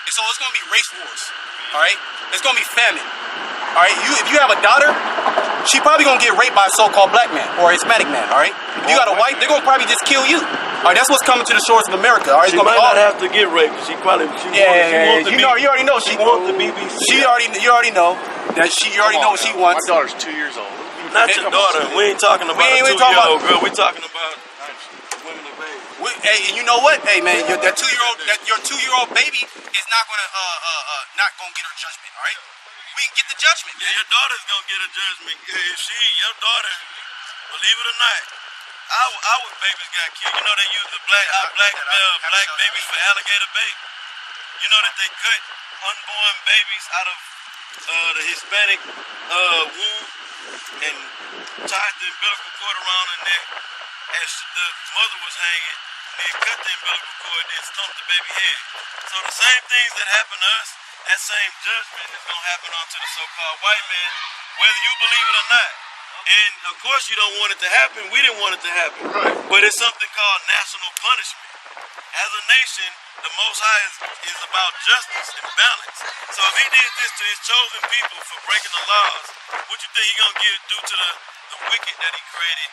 and so it's gonna be race wars. All right, it's gonna be famine. All right, if you have a daughter, she probably gonna get raped by a so-called black man or a Hispanic man. All right, if you got a wife, they're gonna probably just kill you. All right, that's what's coming to the shores of America. All right, she might not have to get raped. She already know. She wants the BBC. You already know that she already know what she wants. My daughter's 2 years old. Not your daughter. We ain't talking about a 2-year-old girl. We're talking about women of age. Hey, and you know what? Hey, man, your 2-year-old baby is not gonna get her judgment. All right. We can get the judgment. Yeah, your daughter's gonna get a judgment. Your daughter, believe it or not, our babies got killed. You know they use the black babies for alligator bait. You know that they cut unborn babies out of the Hispanic womb and tied the umbilical cord around her neck as the mother was hanging. They cut the umbilical cord, then stumped the baby head. So the same things that happen to us, that same judgment is going to happen onto the so-called white man, whether you believe it or not. And of course you don't want it to happen. We didn't want it to happen. Right. But it's something called national punishment. As a nation, the Most High is about justice and balance. So if he did this to his chosen people for breaking the laws, what you think he going to do to the wicked that he created,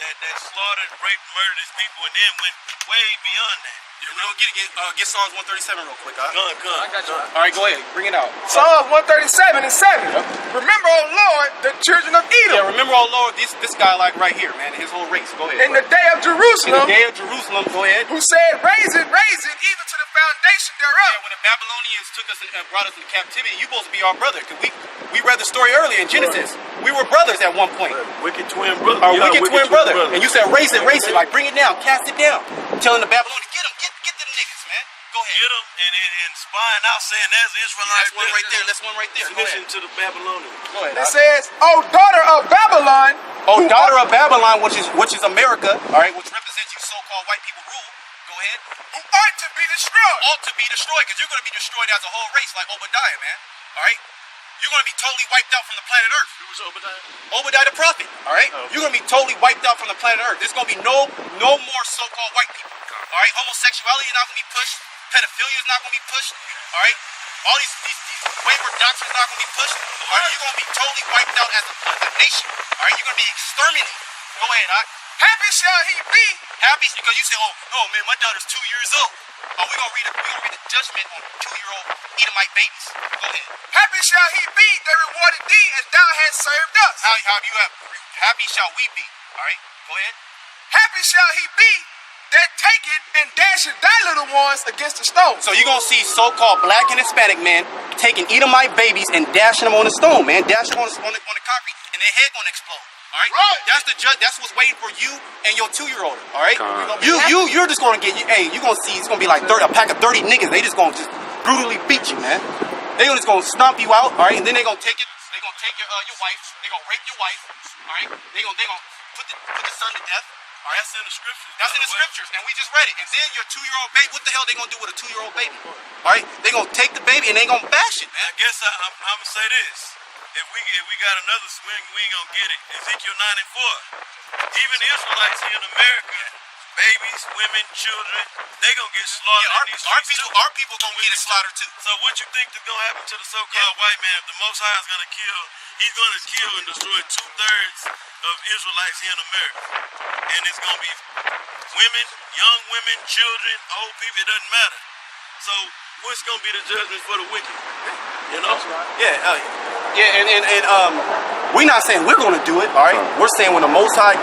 that slaughtered, raped, murdered his people, and then went way beyond that? Yeah, we're gonna get Psalms 137 real quick, huh? Come. I got you. All right, go ahead, bring it out. Psalms 137 and 7. Remember, O Lord, the children of Edom. Yeah, remember, O Lord, this guy like right here, man, his whole race. Go ahead. In the day of Jerusalem. In the day of Jerusalem, go ahead. Who said, raise it, even to the foundation thereof. Yeah, when the Babylonians took us and brought us into captivity, you supposed to be our brother. Because we read the story earlier in Genesis. We were brothers at one point. Wicked twin brother. Our wicked twin brother. And you said, race it, like bring it down, cast it down. Telling the Babylonians, get them niggas, man. Go ahead. Get them and spying out saying that's the Israelites. That's one right there. That's one right there. Submission to the Babylonians. Go ahead. It says, "O daughter of Babylon." Oh, daughter of Babylon, which is America, all right, which represents you so-called white people rule. Go ahead. Who ought to be destroyed. Ought to be destroyed, because you're going to be destroyed as a whole race, like Obadiah, man. All right. You're going to be totally wiped out from the planet Earth. Who was Obadiah? Obadiah the prophet. All right. Oh. You're going to be totally wiped out from the planet Earth. There's going to be no more so-called white people. All right. Homosexuality is not going to be pushed. Pedophilia is not going to be pushed. All right. All these wayward doctrines are not going to be pushed. All right. You're going to be totally wiped out as a nation. All right. You're going to be exterminated. Go ahead, all right. Happy shall he be. Happy because you say, oh man, my daughter's 2 years old. Oh, we're gonna read the judgment on 2-year-old Edomite babies. Go ahead. Happy shall he be that rewarded thee as thou hast served us. How you have happy shall we be. All right, go ahead. Happy shall he be that taketh and dasheth thy little ones against the stone. So you're gonna see so-called black and Hispanic men taking Edomite babies and dashing them on the stone, man. Dashing them on the concrete, and their head gonna explode. All right? That's the judge. That's what's waiting for you and your 2-year-old. All right? You're just gonna get. Hey, you're gonna see. It's gonna be like a pack of 30 niggas. They just gonna just brutally beat you, man. They just gonna stomp you out. All right? And then they gonna take it. They gonna take your wife. They gonna rape your wife. All right? They gonna put the son to death. All right? That's in the scriptures. That's in the scriptures, and we just read it. And then your 2-year-old baby. What the hell they gonna do with a 2-year-old baby? All right? They gonna take the baby and they gonna bash it, man. I guess I'm gonna say this. If we got another swing, we ain't gonna get it. Ezekiel 9:4. Even the Israelites here in America, babies, women, children, they gonna get slaughtered. Yeah, our people gonna get slaughtered too. So what you think is gonna happen to the so-called white man? If the Most High is gonna kill, he's gonna kill and destroy 2/3 of Israelites here in America, and it's gonna be women, young women, children, old people. It doesn't matter. So what's gonna be the judgment for the wicked? You know? Yeah, and we're not saying we're going to do it, all right? We're saying when the Most High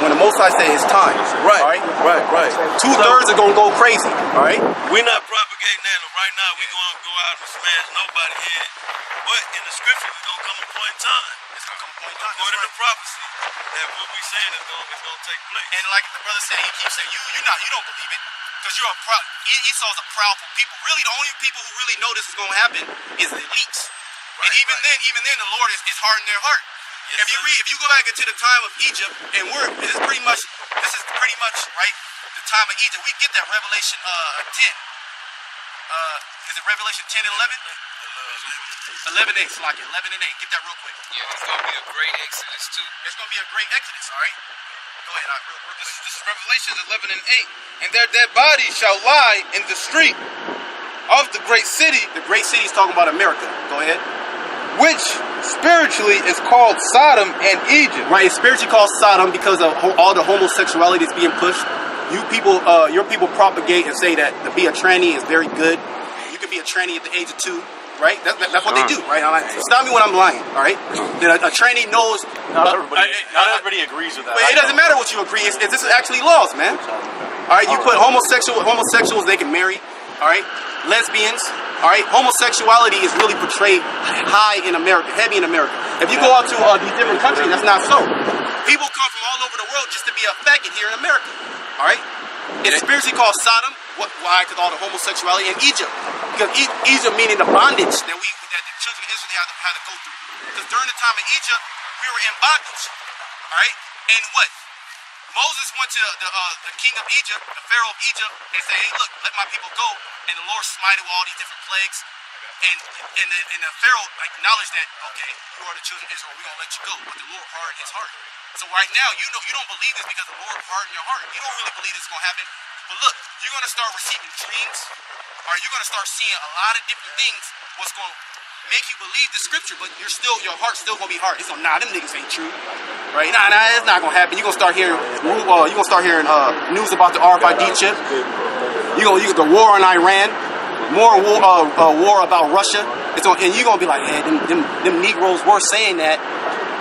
when the Most High say it's time, right? All right, right. 2/3 are going to go crazy, all right? We're not propagating that right now. We're going to go out and smash nobody's head. But in the scriptures, it's going to come a point in time. It's going to come a point in time. According to prophecy, that what we're saying is going to take place. And like the brother said, he keeps saying, you don't believe it. Because you're Esau's a proudful people. Really, the only people who really know this is going to happen is the elites. And even then, the Lord is hardened their heart. Yes, if you go back into the time of Egypt, and this is pretty much right, the time of Egypt. We get that Revelation 10. Is it Revelation 10 and 11? 11 and 8, Slocky, 11 and 8. Get that real quick. Yeah, it's gonna be a great Exodus too. It's gonna be a great Exodus, all right? Go ahead, real quick. This is Revelation 11 and 8. And their dead bodies shall lie in the street of the great city. The great city is talking about America. Go ahead. Which spiritually is called Sodom and Egypt. Right, it's spiritually called Sodom because of all the homosexuality that's being pushed. Your people propagate and say that to be a tranny is very good. You can be a tranny at the age of 2, right? That's what they do, right? Stop me when I'm lying, all right? A tranny knows. Not everybody agrees with that. But it doesn't matter what you agree. This is actually laws, man. All right, you put homosexuals they can marry. All right, lesbians. All right, homosexuality is really portrayed high in America, heavy in America. If you go out to these different countries, that's not so. People come from all over the world just to be a faggot here in America. All right, it's spiritually called Sodom. Why? Because all the homosexuality in Egypt. Because Egypt meaning the bondage that the children of Israel had to go through. Because during the time of Egypt, we were in bondage. All right, and what? Moses went to the king of Egypt, the pharaoh of Egypt, and said, "Hey, look, let my people go." And the Lord smited with all these different plagues. And the pharaoh acknowledged that, okay, you are the children of Israel, we're gonna let you go. But the Lord hardened his heart. So right now, you don't believe this because the Lord hardened your heart. You don't really believe this is gonna happen. But look, you're gonna start receiving dreams, or you're gonna start seeing a lot of different things. What's gonna make you believe the scripture, but your heart's still gonna be hard. It's gonna, them niggas ain't true, right? Nah, it's not gonna happen. You're gonna start hearing news about the RFID chip. You get the war in Iran, more war about Russia. And you're gonna be like, hey, them Negroes were saying that,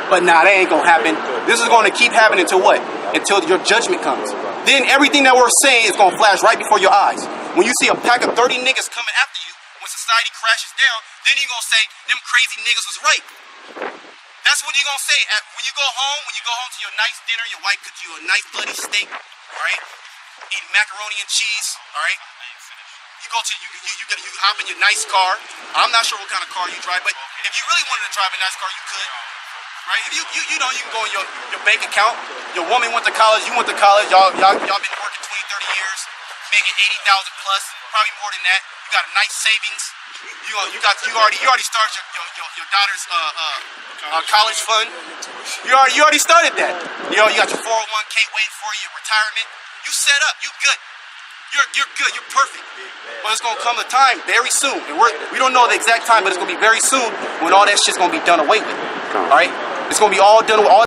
but nah, that ain't gonna happen. This is gonna keep happening until what? Until your judgment comes. Then everything that we're saying is gonna flash right before your eyes. When you see a pack of 30 niggas coming after you, when society crashes down, then you gonna say, them crazy niggas was right. That's what you gonna say. When you go home to your nice dinner, your wife cooked you a nice bloody steak, all right? Eating macaroni and cheese, all right? You hop in your nice car. I'm not sure what kind of car you drive, but if you really wanted to drive a nice car, you could, right? If you can go in your bank account. Your woman went to college, you went to college. Y'all been working 20, 30 years, making 80,000 plus, probably more than that. You got a nice savings. You already started your daughter's college fund. You already started that. You got your 401k waiting for you, your retirement. You set up. You good. You're good. You're perfect. But it's gonna come a time very soon, and we don't know the exact time, but it's gonna be very soon when all that shit's gonna be done away with. All right, it's gonna be all done with.